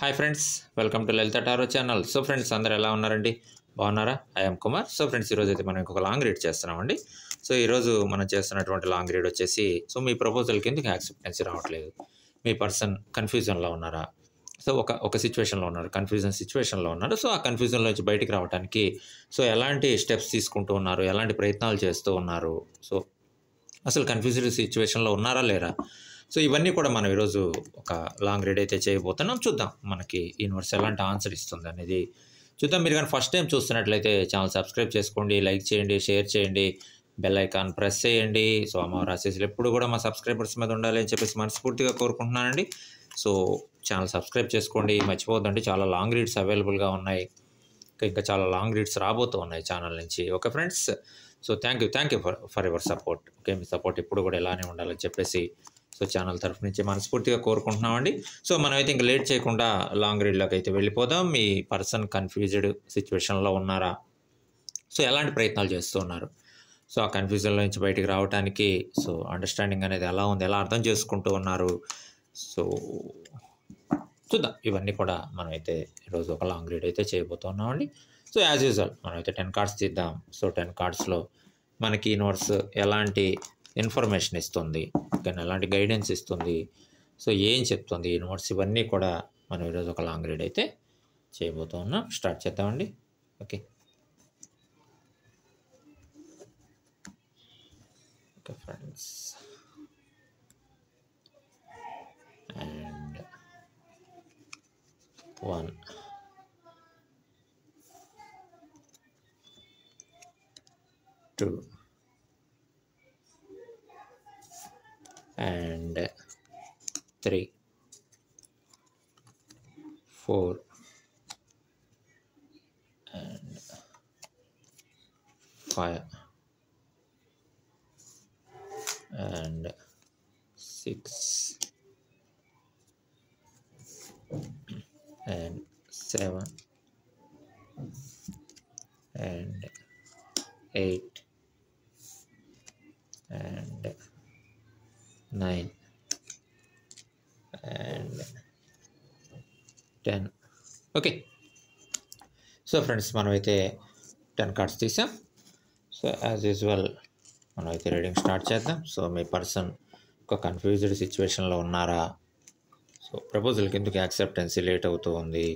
Hi friends, welcome to Lalitha tarot channel. So friends, అందరూ ఎలా ఉన్నారండి? బాగున్నారా? ఐఎమ్ కుమార్. సో ఫ్రెండ్స్, ఈరోజు అయితే మనం ఇంకొక లాంగ్ రీడ్ చేస్తున్నామండి. సో ఈరోజు మనం చేస్తున్నటువంటి లాంగ్ రీడ్ వచ్చేసి, సో మీ ప్రపోజల్కి ఎందుకు యాక్సెప్టెన్సీ రావట్లేదు? మీ పర్సన్ కన్ఫ్యూజన్లో ఉన్నారా? సో ఒక సిచ్యువేషన్లో ఉన్నారు, కన్ఫ్యూజన్ సిచ్యువేషన్లో ఉన్నారు. సో ఆ కన్ఫ్యూజన్లో నుంచి బయటికి రావడానికి సో ఎలాంటి స్టెప్స్ తీసుకుంటూ ఉన్నారు, ఎలాంటి ప్రయత్నాలు చేస్తూ ఉన్నారు, సో అసలు కన్ఫ్యూజ్డ్ సిచ్యువేషన్లో ఉన్నారా లేరా? సో ఇవన్నీ కూడా మనం ఈరోజు ఒక లాంగ్ రీడ్ అయితే చేయబోతున్నాం. చూద్దాం మనకి యూనివర్స్ ఎలాంటి ఆన్సర్ ఇస్తుంది అనేది చూద్దాం. మీరు కానీ ఫస్ట్ టైం చూస్తున్నట్లయితే ఛానల్ సబ్స్క్రైబ్ చేసుకోండి, లైక్ చేయండి, షేర్ చేయండి, బెల్ ఐకాన్ ప్రెస్ చేయండి. సో అమ్మవారి ఆశీస్సులు ఎప్పుడు కూడా మా సబ్స్క్రైబర్స్ మీద ఉండాలి అని చెప్పేసి మనస్ఫూర్తిగా కోరుకుంటున్నానండి. సో ఛానల్ సబ్స్క్రైబ్ చేసుకోండి, మర్చిపోద్దండి. చాలా లాంగ్ రీడ్స్ అవైలబుల్గా ఉన్నాయి, ఇంకా చాలా లాంగ్ రీడ్స్ రాబోతూ ఉన్నాయి ఛానల్ నుంచి. Okay friends, so thank you for your support. Okay, me support ఎప్పుడు కూడా ఇలానే ఉండాలని చెప్పేసి సో ఛానల్ తరఫు నుంచి మనస్ఫూర్తిగా కోరుకుంటున్నామండి. సో మనమైతే ఇంకా లేట్ చేయకుండా లాంగ్ రీడ్లోకి అయితే వెళ్ళిపోదాం. మీ పర్సన్ కన్ఫ్యూజ్డ్ సిచ్యువేషన్లో ఉన్నారా? సో ఎలాంటి ప్రయత్నాలు చేస్తూ ఉన్నారు? సో ఆ కన్ఫ్యూజన్లో నుంచి బయటికి రావడానికి సో అండర్స్టాండింగ్ అనేది ఎలా ఉంది, ఎలా అర్థం చేసుకుంటూ ఉన్నారు? సో చూద్దాం. ఇవన్నీ కూడా మనమైతే ఈరోజు ఒక లాంగ్ రీడ్ అయితే చేయబోతున్నామండి. సో యాజ్ యూజువల్ మనమైతే 10 కార్డ్స్ తీద్దాం. సో 10 కార్డ్స్లో మనకి యూనివర్స్ ఎలాంటి ఇన్ఫర్మేషన్ ఇస్తుంది, కానీ ఎలాంటి గైడెన్స్ ఇస్తుంది, సో ఏం చెప్తుంది యూనివర్స్, ఇవన్నీ కూడా మనం ఈరోజు ఒక లాంగ్ రీడ్ అయితే చేయబోతూ ఉన్నాం. స్టార్ట్ చేద్దామండి. Okay okay friends, and 1 2 and 3 4 and 5 and 6 and 7 and 8 and 9 and 10. Okay, so friends మనమైతే 10 కార్డ్స్ తీసాం. సో యాజ్ యూజువల్ మనమైతే రీడింగ్ స్టార్ట్ చేద్దాం. సో మీ పర్సన్ ఒక కన్ఫ్యూజ్డ్ సిచ్యువేషన్లో ఉన్నారా? సో ప్రపోజల్కి ఎందుకు యాక్సెప్టెన్సీ లేట్ అవుతూ ఉంది?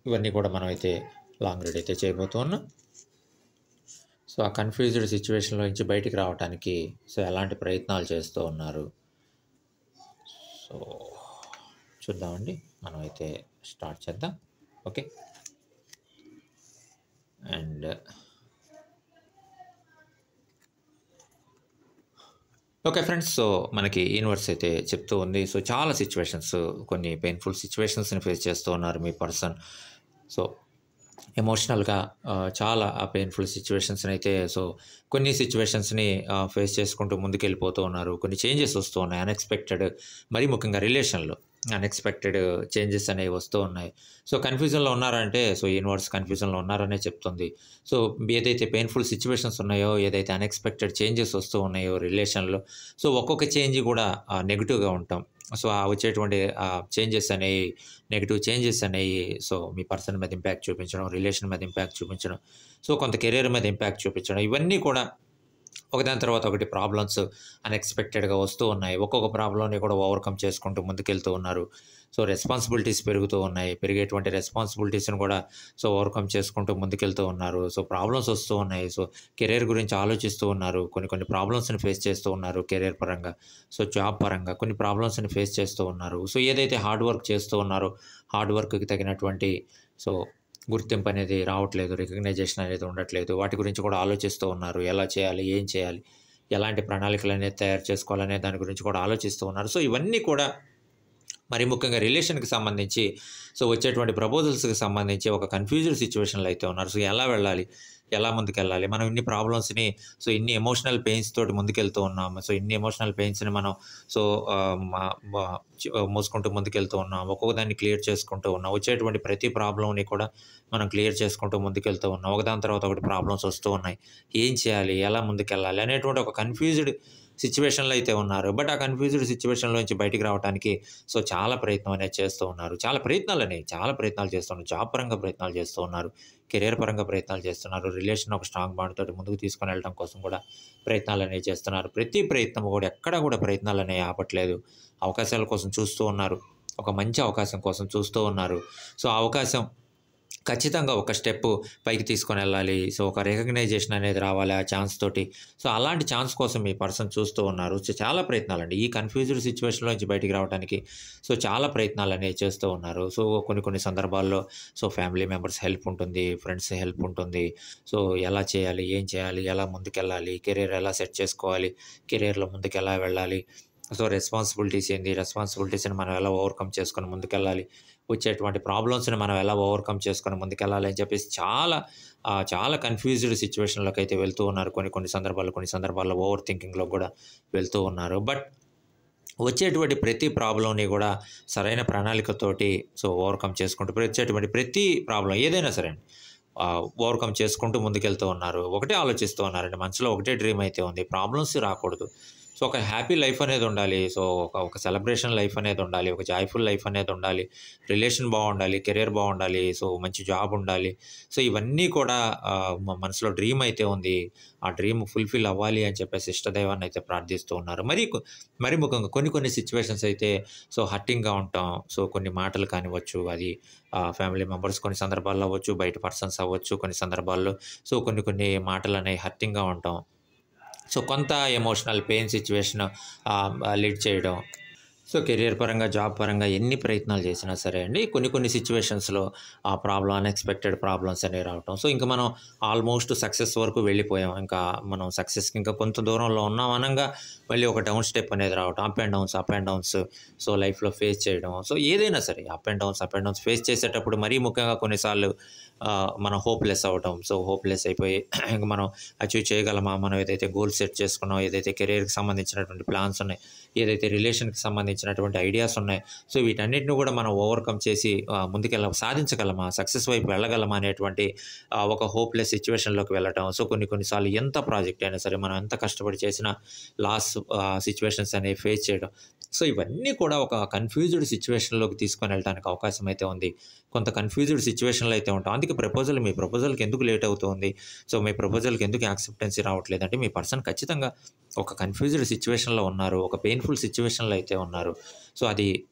ఇవన్నీ కూడా మనమైతే లాంగ్ రీడ్ అయితే చేయబోతూ ఉన్నాం. సో ఆ కన్ఫ్యూజ్డ్ సిచ్యువేషన్లో నుంచి బయటికి రావడానికి సో ఎలాంటి ప్రయత్నాలు చేస్తూ ఉన్నారు? సో చూద్దామండి. మనమైతే స్టార్ట్ చేద్దాం. Okay, and okay friends, so మనకి యూనివర్స్ అయితే చెప్తూ ఉంది. సో చాలా సిచ్యువేషన్స్, కొన్ని పెయిన్ఫుల్ సిచ్యువేషన్స్ని ఫేస్ చేస్తూ ఉన్నారు మీ పర్సన్. సో ఎమోషనల్గా చాలా పెయిన్ఫుల్ సిచ్యువేషన్స్ని అయితే సో కొన్ని సిచ్యువేషన్స్ని ఫేస్ చేసుకుంటూ ముందుకెళ్ళిపోతూ ఉన్నారు. కొన్ని చేంజెస్ వస్తూ ఉన్నాయి అన్ఎక్స్పెక్టెడ్, మరీ ముఖ్యంగా రిలేషన్లో అన్ఎక్స్పెక్టెడ్ చేంజెస్ అనేవి వస్తూ ఉన్నాయి. సో కన్ఫ్యూజన్లో ఉన్నారంటే సో యూనివర్స్ కన్ఫ్యూజన్లో ఉన్నారనే చెప్తుంది. సో ఏదైతే పెయిన్ఫుల్ సిచ్యువేషన్స్ ఉన్నాయో, ఏదైతే అన్ఎక్స్పెక్టెడ్ చేంజెస్ వస్తూ ఉన్నాయో రిలేషన్లో, సో ఒక్కొక్క చేంజ్ కూడా నెగిటివ్గా ఉంటాం. సో ఆ వచ్చేటువంటి చేంజెస్ అనేవి, నెగిటివ్ చేంజెస్ అనేవి సో మీ పర్సన్ మీద ఇంపాక్ట్ చూపించడం, రిలేషన్ మీద ఇంపాక్ట్ చూపించడం, సో కొంత కెరీర్ మీద ఇంపాక్ట్ చూపించడం, ఇవన్నీ కూడా ఒకదాని తర్వాత ఒకటి ప్రాబ్లమ్స్ అన్ఎక్స్పెక్టెడ్గా వస్తూ ఉన్నాయి. ఒక్కొక్క ప్రాబ్లమ్ని కూడా ఓవర్కమ్ చేసుకుంటూ ముందుకెళ్తూ ఉన్నారు. సో రెస్పాన్సిబిలిటీస్ పెరుగుతూ ఉన్నాయి. పెరిగేటువంటి రెస్పాన్సిబిలిటీస్ని కూడా సో ఓవర్కమ్ చేసుకుంటూ ముందుకెళ్తూ ఉన్నారు. సో ప్రాబ్లమ్స్ వస్తూ ఉన్నాయి. సో కెరీర్ గురించి ఆలోచిస్తూ ఉన్నారు. కొన్ని ప్రాబ్లమ్స్ని ఫేస్ చేస్తూ ఉన్నారు కెరీర్ పరంగా, సో జాబ్ పరంగా కొన్ని ప్రాబ్లమ్స్ని ఫేస్ చేస్తూ ఉన్నారు. సో ఏదైతే హార్డ్ వర్క్ చేస్తూ ఉన్నారో, హార్డ్ వర్క్కి తగినటువంటి సో గుర్తింపు అనేది రావట్లేదు, రికగ్నైజేషన్ అనేది ఉండట్లేదు. వాటి గురించి కూడా ఆలోచిస్తూ ఉన్నారు. ఎలా చేయాలి, ఏం చేయాలి, ఎలాంటి ప్రణాళికలు అనేది తయారు చేసుకోవాలనే దాని గురించి కూడా ఆలోచిస్తూ ఉన్నారు. సో ఇవన్నీ కూడా మరి ముఖ్యంగా రిలేషన్కి సంబంధించి సో వచ్చేటువంటి ప్రపోజల్స్కి సంబంధించి ఒక కన్ఫ్యూజ్డ్ సిచ్యువేషన్లో అయితే ఉన్నారు. సో ఎలా వెళ్ళాలి, ఎలా ముందుకెళ్ళాలి, మనం ఇన్ని ప్రాబ్లమ్స్ని సో ఇన్ని ఎమోషనల్ పెయిన్స్ తోటి ముందుకెళ్తూ ఉన్నాము. సో ఇన్ని ఎమోషనల్ పెయిన్స్ని మనం సో మోసుకుంటూ ముందుకెళ్తూ ఉన్నాం. ఒక్కొక్క దాన్ని క్లియర్ చేసుకుంటూ ఉన్నాం. వచ్చేటువంటి ప్రతి ప్రాబ్లంని కూడా మనం క్లియర్ చేసుకుంటూ ముందుకెళ్తూ ఉన్నాం. ఒకదాని తర్వాత ఒకటి ప్రాబ్లమ్స్ వస్తూ ఉన్నాయి. ఏం చేయాలి, ఎలా ముందుకెళ్ళాలి అనేటువంటి ఒక కన్ఫ్యూజ్డ్ సిచ్యువేషన్‌లో అయితే ఉన్నారు. బట్ ఆ కన్‌ఫ్యూజ్డ్ సిచ్యువేషన్‌లో నుంచి బయటికి రావటానికి చాలా ప్రయత్నం అనేది చేస్తూ ఉన్నారు. చాలా ప్రయత్నాలు చేస్తున్నారు. జాబ్ పరంగా ప్రయత్నాలు చేస్తూ ఉన్నారు. కెరియర్ పరంగా ప్రయత్నాలు చేస్తున్నారు. రిలేషన్ ఒక స్ట్రాంగ్ బాండ్ తోటి ముందుకు తీసుకొని వెళ్ళడం కోసం కూడా ప్రయత్నాలనేవి చేస్తున్నారు. ప్రతి ప్రయత్నం కూడా ఎక్కడ కూడా ప్రయత్నాలనేవి ఆపట్లేదు. అవకాశాల కోసం చూస్తూ ఉన్నారు. ఒక మంచి అవకాశం కోసం చూస్తూ ఉన్నారు. సో, ఆ అవకాశం ఖచ్చితంగా ఒక స్టెప్పు పైకి తీసుకొనెళ్ళాలి. సో, ఒక రికగ్నైజేషన్ అనేది రావాలి ఆ ఛాన్స్ తోటి. సో, అలాంటి ఛాన్స్ కోసం మీ పర్సన్ చూస్తూ ఉన్నారు. సో, చాలా ప్రయత్నాలండి. ఈ కన్‌ఫ్యూజ్డ్ సిట్యుయేషన్‌లో నుంచి బయటికి రావడానికి చాలా ప్రయత్నాలనేవి చేస్తూ ఉన్నారు. సో, కొన్ని సందర్భాల్లో ఫ్యామిలీ మెంబర్స్ హెల్ప్ ఉంటుంది. ఫ్రెండ్స్ హెల్ప్ ఉంటుంది. సో, ఎలా చేయాలి? ఏం చేయాలి? ఎలా ముందుకెళ్ళాలి? కెరియర్ ఎలా సెట్ చేసుకోవాలి? కెరియర్‌లో ముందుకెలా వెళ్ళాలి? సో, రెస్పాన్సిబిలిటీస్ ఏంది? రెస్పాన్సిబిలిటీస్‌ని మనం ఎలా ఓవర్‌కమ్ చేసుకొని ముందుకెళ్ళాలి? వచ్చేటువంటి ప్రాబ్లమ్స్‌ని మనం ఎలా ఓవర్‌కమ్ చేసుకొని ముందుకెళ్ళాలి అని చెప్పేసి చాలా కన్‌ఫ్యూజ్డ్ సిట్యుయేషన్‌లోకైతే వెళ్తూ ఉన్నారు. కొన్ని సందర్భాల్లో ఓవర్ థింకింగ్‌లోకి గూడా వెళ్తూ ఉన్నారు. బట్ వచ్చేటువంటి ప్రతి ప్రాబ్లమ్‌ని గూడా సరైన ప్రణాళికతోటి ఓవర్‌కమ్ చేసుకుంటూ వచ్చేటువంటి ప్రతి ప్రాబ్లమ్ ఏదైనా సరే అండి. ఓవర్‌కమ్ చేసుకుంటూ ముందుకెళ్తూ ఉన్నారు. ఒకటే ఆలోచిస్తూ ఉన్నారండి. మనసులో ఒకటే డ్రీమ్ అయితే ఉంది. ప్రాబ్లమ్స్ రాకూడదు. సో, ఒక హ్యాపీ లైఫ్ అనేది ఉండాలి. సో, ఒక సెలబ్రేషన్ లైఫ్ అనేది ఉండాలి. ఒక జాయ్‌ఫుల్ లైఫ్ అనేది ఉండాలి. రిలేషన్ బావుండాలి. కెరియర్ బావుండాలి. సో, మంచి జాబ్ ఉండాలి. సో, ఇవన్నీ కూడా మనసులో డ్రీమ్ అయితే ఉంది. ఆ డ్రీమ్ ఫుల్‌ఫిల్ అవ్వాలి అని చెప్పేసి ఇష్టదైవాన్ని అయితే ప్రార్థిస్తూ ఉన్నారు. మరి ముఖ్యంగా కొన్ని సిట్యుయేషన్స్ అయితే హర్టింగ్‌గా ఉంటాం. సో, కొన్ని మాటలు కానివ్వచ్చు, అది ఫ్యామిలీ మెంబర్స్ కొన్ని సందర్భాల్లో అవ్వచ్చు, బయట పర్సన్స్ అవ్వచ్చు. కొన్ని సందర్భాల్లో కొన్ని మాటలనేవి హర్టింగ్‌గా ఉంటాం. సో, కొంత ఎమోషనల్ పెయిన్ సిట్యుయేషన్ లీడ్ చేయడం. సో, కెరియర్ పరంగా, జాబ్ పరంగా ఎన్ని ప్రయత్నాలు చేసినా సరే అండి, కొన్ని సిట్యుయేషన్స్‌లో ఆ అన్‌ఎక్స్‌పెక్టెడ్ ప్రాబ్లమ్స్ అనేవి రావటం. సో, ఇంక మనం ఆల్మోస్ట్ సక్సెస్ వరకు వెళ్ళిపోయాం. ఇంకా మనం సక్సెస్‌కి ఇంకా కొంత దూరంలో ఉన్నాం అనంగా మళ్ళీ ఒక డౌన్ స్టెప్ అనేది రావటం. అప్ అండ్ డౌన్స్ లైఫ్‌లో ఫేస్ చేయడం. సో, ఏదైనా సరే అప్ అండ్ డౌన్స్ ఫేస్ చేసేటప్పుడు మరీ ముఖ్యంగా కొన్నిసార్లు మనం హోప్‌లెస్ అవ్వటం. సో, హోప్‌లెస్ అయిపోయి ఇంక మనం అచీవ్ చేయగలమా? మనం ఏదైతే గోల్ సెట్ చేసుకున్నామో, ఏదైతే కెరియర్‌కి సంబంధించినటువంటి ప్లాన్స్ ఉన్నాయి, ఏదైతే రిలేషన్‌కి సంబంధించినటువంటి ఐడియాస్ ఉన్నాయి. సో, వీటన్నిటిని కూడా మనం ఓవర్‌కమ్ చేసి సాధించగలమా? సక్సెస్ వైపు వెళ్ళగలమా? అనేటువంటి ఒక హోప్‌లెస్ సిట్యుయేషన్‌లోకి వెళ్ళటం. సో, కొన్ని సార్లు ఎంత ప్రాజెక్ట్ అయినా సరే మనం ఎంత కష్టపడి చేసినా లాస్ సిట్యుయేషన్స్ అనేవి ఫేస్ చేయడం. సో, ఇవన్నీ కూడా ఒక కన్‌ఫ్యూజ్డ్ సిట్యుయేషన్‌లోకి తీసుకొని వెళ్ళటానికి అవకాశం అయితే ఉంది. కొంత కన్‌ఫ్యూజ్డ్ సిట్యుయేషన్‌లో అయితే ఉంటాం. అందుకే మీ ప్రపోజల్‌కి ఎందుకు లేట్ అవుతుంది? సో, మీ ప్రపోజల్‌కి ఎందుకు యాక్సెప్టెన్సీ రావట్లేదంటే మీ పర్సన్ ఖచ్చితంగా ఒక కన్‌ఫ్యూజ్డ్ సిట్యుయేషన్‌లో ఉన్నారు. ఒక పెయిన్‌ఫుల్ సిట్యుయేషన్‌లో అయితే ఉన్నారు. సో, అది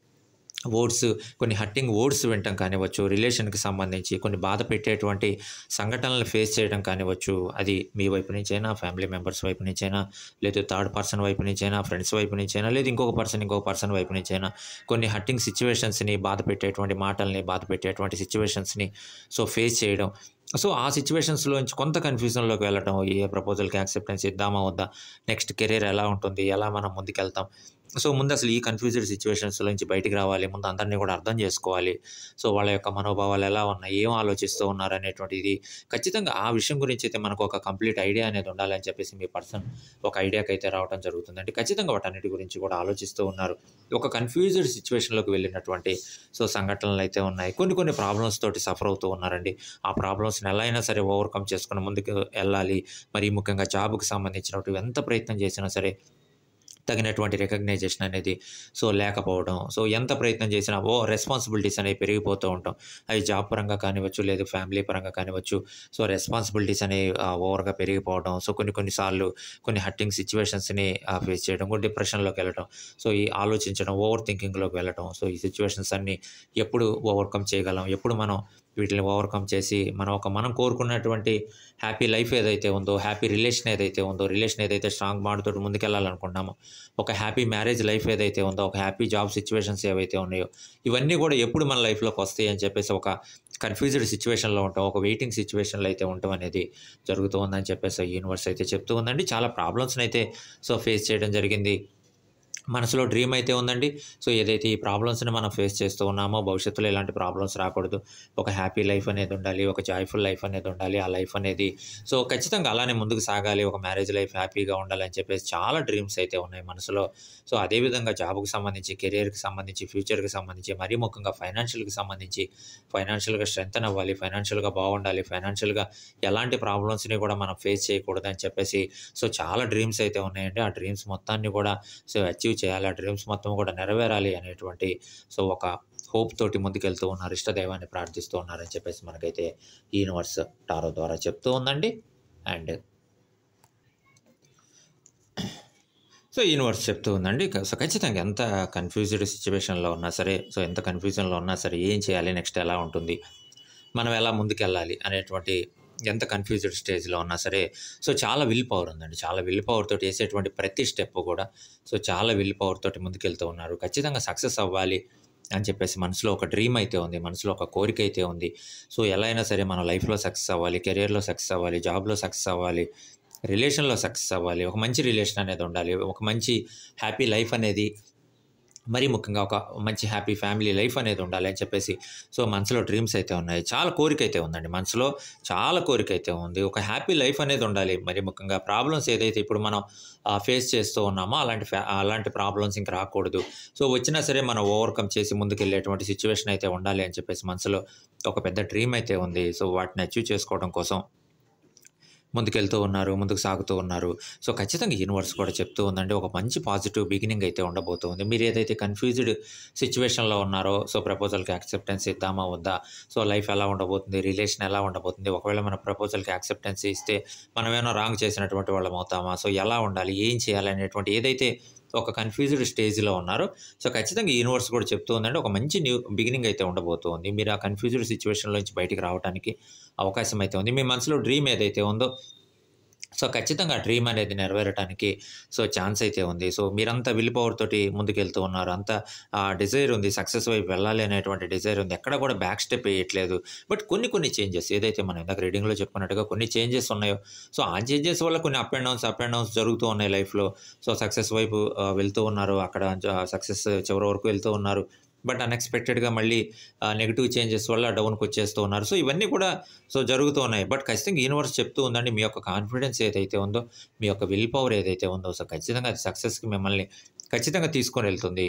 కొన్ని హర్టింగ్ వర్డ్స్ వినటం కానివ్వచ్చు, రిలేషన్‌కి సంబంధించి కొన్ని బాధ పెట్టేటువంటి సంఘటనలు ఫేస్ చేయడం కానివ్వచ్చు, అది మీ వైపు నుంచైనా, ఫ్యామిలీ మెంబర్స్ వైపు నుంచైనా, లేదు థర్డ్ పర్సన్ వైపు నుంచైనా, ఫ్రెండ్స్ వైపు నుంచైనా, లేదు ఇంకొక పర్సన్ వైపు నుంచైనా కొన్ని హర్టింగ్ సిట్యుయేషన్స్‌ని, బాధ పెట్టేటువంటి మాటల్ని, బాధ పెట్టేటువంటి సిట్యుయేషన్స్‌ని ఫేస్ చేయడం. సో, ఆ సిట్యుయేషన్స్‌లోంచి కొంత కన్‌ఫ్యూజన్‌లోకి వెళ్ళటం. ఏ ప్రపోజల్‌కి యాక్సెప్టెన్స్ ఇద్దామా? వద్దా? నెక్స్ట్ కెరియర్ ఎలా ఉంటుంది? ఎలా మనం ముందుకెళ్తాం? సో, ముందసలు ఈ కన్‌ఫ్యూజ్డ్ సిట్యుయేషన్స్‌లో నుంచి బయటికి రావాలి. ముందు అందరిని కూడా అర్థం చేసుకోవాలి. సో, వాళ్ళ యొక్క మనోభావాలు ఎలా ఉన్నాయి? ఏం ఆలోచిస్తూ ఉన్నారనేటువంటిది ఖచ్చితంగా ఆ విషయం గురించైతే మనకు ఒక కంప్లీట్ ఐడియా అనేది ఉండాలని చెప్పేసి మీ పర్సన్ ఒక ఐడియాకైతే రావడం జరుగుతుందండి. ఖచ్చితంగా వాటన్నిటి గురించి కూడా ఆలోచిస్తూ ఉన్నారు. ఒక కన్‌ఫ్యూజ్డ్ సిట్యుయేషన్‌లోకి వెళ్ళినటువంటి సంఘటనలైతే ఉన్నాయి. కొన్ని ప్రాబ్లమ్స్ తోటి సఫర్ అవుతూ ఉన్నారండి. ఆ ప్రాబ్లమ్స్‌ని ఎలా అయినా సరే ఓవర్‌కమ్ చేసుకొని ముందుకు ఎళ్ళాలి. మరీ ముఖ్యంగా జాబ్‌కి సంబంధించినటువంటి ఎంత ప్రయత్నం చేసినా సరే తగినటువంటి రికగ్నైజేషన్ అనేది లేకపోవడం. సో, ఎంత ప్రయత్నం చేసినా రెస్పాన్సిబిలిటీస్ అనేవి పెరిగిపోతూ ఉంటాం. అవి జాబ్ పరంగా కానివ్వచ్చు, లేదు ఫ్యామిలీ పరంగా కానివ్వచ్చు. సో, రెస్పాన్సిబిలిటీస్ అనేవి ఓవర్‌గా పెరిగిపోవడం. సో, కొన్ని సార్లు కొన్ని హర్టింగ్ సిట్యుయేషన్స్‌ని ఫేస్ చేయడం, డిప్రెషన్‌లోకి వెళ్ళటం. సో, ఈ ఆలోచించడం, ఓవర్ థింకింగ్‌లోకి వెళ్ళటం. సో, ఈ సిట్యుయేషన్స్ అన్నీ ఎప్పుడు ఓవర్‌కమ్ చేయగలం? ఎప్పుడు మనం వీటిని ఓవర్‌కమ్ చేసి మనం కోరుకున్నటువంటి హ్యాపీ లైఫ్ ఏదైతే ఉందో, హ్యాపీ రిలేషన్ ఏదైతే స్ట్రాంగ్ బాండ్ తోటి ముందుకెళ్ళాలనుకుంటున్నామో, ఒక హ్యాపీ మ్యారేజ్ లైఫ్ ఏదైతే ఉందో, ఒక హ్యాపీ జాబ్ సిట్యుయేషన్స్ ఏవైతే ఉన్నాయో, ఇవన్నీ కూడా ఎప్పుడు మన లైఫ్‌లోకి వస్తాయి అని చెప్పేసి ఒక కన్‌ఫ్యూజ్డ్ సిట్యుయేషన్‌లో ఉంటాం. ఒక వెయిటింగ్ సిట్యుయేషన్‌లో అయితే ఉండటం అనేది జరుగుతూ ఉందని చెప్పేసి యూనివర్స్ అయితే చెప్తూ ఉందండి. చాలా ప్రాబ్లమ్స్‌నైతే ఫేస్ చేయడం జరిగింది. మనసులో డ్రీమ్ అయితే ఉందండి. సో, ఏదైతే ఈ ప్రాబ్లమ్స్‌ని మనం ఫేస్ చేస్తూ ఉన్నామో, భవిష్యత్తులో ఇలాంటి ప్రాబ్లమ్స్ రాకూడదు. ఒక హ్యాపీ లైఫ్ అనేది ఉండాలి. ఒక జాయ్‌ఫుల్ లైఫ్ అనేది ఉండాలి. ఆ లైఫ్ అనేది సో, ఖచ్చితంగా అలానే ముందుకు సాగాలి. ఒక మ్యారేజ్ లైఫ్ హ్యాపీగా ఉండాలని చెప్పేసి చాలా డ్రీమ్స్ అయితే ఉన్నాయి మనసులో. సో, అదే విధంగా జాబ్‌కి సంబంధించి, కెరియర్‌కి సంబంధించి, ఫ్యూచర్‌కి సంబంధించి, మరీ ముఖ్యంగా ఫైనాన్షియల్‌కి సంబంధించి, ఫైనాన్షియల్‌గా స్ట్రెంథెన్ అవ్వాలి. ఫైనాన్షియల్‌గా బాగుండాలి. ఫైనాన్షియల్‌గా ఎలాంటి ప్రాబ్లమ్స్‌ని కూడా మనం ఫేస్ చేయకూడదని చెప్పేసి సో, చాలా డ్రీమ్స్ అయితే ఉన్నాయండి. ఆ డ్రీమ్స్ మొత్తాన్ని కూడా సో, అచీవ్ చేయాలి. ఆ డ్రీమ్స్ మొత్తం కూడా నెరవేరాలి అనేటువంటి సో, ఒక హోప్ తోటి ముందుకెళ్తూ ఉన్నారు. ఇష్టదైవాన్ని ప్రార్థిస్తూ ఉన్నారని చెప్పేసి మనకైతే ఈ యూనివర్స్ టారో ద్వారా చెప్తూ ఉందండి. అండ్ సో, యూనివర్స్ చెప్తూ ఉందండి. సో, ఖచ్చితంగా ఎంత కన్‌ఫ్యూజ్డ్ సిట్యుయేషన్‌లో ఉన్నా సరే, సో, ఎంత కన్‌ఫ్యూజన్‌లో ఉన్నా సరే, ఏం చేయాలి? నెక్స్ట్ ఎలా ఉంటుంది? మనం ఎలా ముందుకెళ్ళాలి? అనేటువంటి ఎంత కన్‌ఫ్యూజ్డ్ స్టేజ్‌లో ఉన్నా సరే, సో, చాలా విల్ పవర్ ఉందండి. చాలా విల్ పవర్ తోటి ఏసేటువంటి ప్రతి స్టెప్ కూడా సో, చాలా విల్ పవర్ తోటి ముందుకెళ్తూ ఉన్నారు. ఖచ్చితంగా సక్సెస్ అవ్వాలి అని చెప్పేసి మనసులో ఒక డ్రీమ్ అయితే ఉంది. మనసులో ఒక కోరిక అయితే ఉంది. సో, ఎలా అయినా సరే మన లైఫ్‌లో సక్సెస్ అవ్వాలి, కెరియర్‌లో సక్సెస్ అవ్వాలి, జాబ్‌లో సక్సెస్ అవ్వాలి, రిలేషన్‌లో సక్సెస్ అవ్వాలి. ఒక మంచి రిలేషన్ అనేది ఉండాలి. ఒక మంచి హ్యాపీ లైఫ్ అనేది మరీ ముఖ్యంగా ఒక మంచి హ్యాపీ ఫ్యామిలీ లైఫ్ అనేది ఉండాలి అని చెప్పేసి సో, మనసులో డ్రీమ్స్ అయితే ఉన్నాయి. చాలా కోరికైతే ఉందండి. మనసులో చాలా కోరికైతే ఉంది. ఒక హ్యాపీ లైఫ్ అనేది ఉండాలి. మరీ ముఖ్యంగా ప్రాబ్లమ్స్ ఏదైతే ఇప్పుడు మనం ఫేస్ చేస్తూ ఉన్నామో అలాంటి ప్రాబ్లమ్స్ ఇంక రాకూడదు. సో, వచ్చినా సరే మనం ఓవర్‌కమ్ చేసి ముందుకెళ్ళేటువంటి సిట్యుయేషన్ అయితే ఉండాలి అని చెప్పేసి మనసులో ఒక పెద్ద డ్రీమ్ అయితే ఉంది. సో, వాటిని అచీవ్ చేసుకోవడం కోసం ముందుకెళ్తూ ఉన్నారు. ముందుకు సాగుతూ ఉన్నారు. సో, ఖచ్చితంగా యూనివర్స్ కూడా చెప్తూ ఉందండి. ఒక మంచి పాజిటివ్ బిగినింగ్ అయితే ఉండబోతుంది. మీరు ఏదైతే కన్‌ఫ్యూజ్డ్ సిట్యుయేషన్‌లో ఉన్నారో, సో, ప్రపోజల్‌కి యాక్సెప్టెన్స్ ఇద్దామా? వద్దా? సో, లైఫ్ ఎలా ఉండబోతుంది? రిలేషన్ ఎలా ఉండబోతుంది? ఒకవేళ మన ప్రపోజల్‌కి యాక్సెప్టెన్స్ ఇస్తే మనమేమైనా రాంగ్ చేసినటువంటి వాళ్ళం అవుతామా? సో, ఎలా ఉండాలి? ఏం చేయాలి? అనేటువంటి ఏదైతే ఒక కన్‌ఫ్యూజ్డ్ స్టేజ్‌లో ఉన్నారో, సో, ఖచ్చితంగా యూనివర్స్ కూడా చెప్తూ ఉందండి. ఒక మంచి న్యూ బిగినింగ్ అయితే ఉండబోతుంది. మీరు ఆ కన్‌ఫ్యూజ్డ్ సిట్యుయేషన్‌లో నుంచి బయటికి రావటానికి అవకాశం అయితే ఉంది. మీ మనసులో డ్రీమ్ ఏదైతే ఉందో సో, ఖచ్చితంగా ఆ డ్రీమ్ అనేది నెరవేరటానికి సో, ఛాన్స్ అయితే ఉంది. సో, మీరంతా విల్ పవర్ తోటి ముందుకెళ్తూ ఉన్నారు. అంతా డిజైర్ ఉంది. సక్సెస్ వైపు వెళ్ళాలి అనేటువంటి డిజైర్ ఉంది. ఎక్కడ కూడా బ్యాక్ స్టెప్ ఎయట్లేదు. బట్ కొన్ని చేంజెస్ ఏదైతే మనం ఇందాక రీడింగ్‌లో చెప్పుకున్నట్టుగా కొన్ని చేంజెస్ ఉన్నాయో, సో, ఆ చేంజెస్ వల్ల కొన్ని అప్ అండ్ డౌన్స్ జరుగుతూ ఉన్నాయి లైఫ్‌లో. సో, సక్సెస్ వైపు వెళ్తూ ఉన్నారు. అక్కడ సక్సెస్ చివరి వరకు వెళ్తూ ఉన్నారు. బట్ అన్‌ఎక్స్‌పెక్టెడ్‌గా మళ్ళీ నెగెటివ్ చేంజెస్ వల్ల డౌన్‌కొచ్చేస్తూ ఉన్నారు. సో, ఇవన్నీ కూడా సో, జరుగుతూ ఉన్నాయి. బట్ ఖచ్చితంగా యూనివర్స్ చెప్తూ ఉందండి. మీ యొక్క కాన్ఫిడెన్స్ ఏదైతే ఉందో, మీ యొక్క విల్ పవర్ ఏదైతే ఉందో, సో, ఖచ్చితంగా అది సక్సెస్‌కి మిమ్మల్ని ఖచ్చితంగా తీసుకొనెళ్తుంది.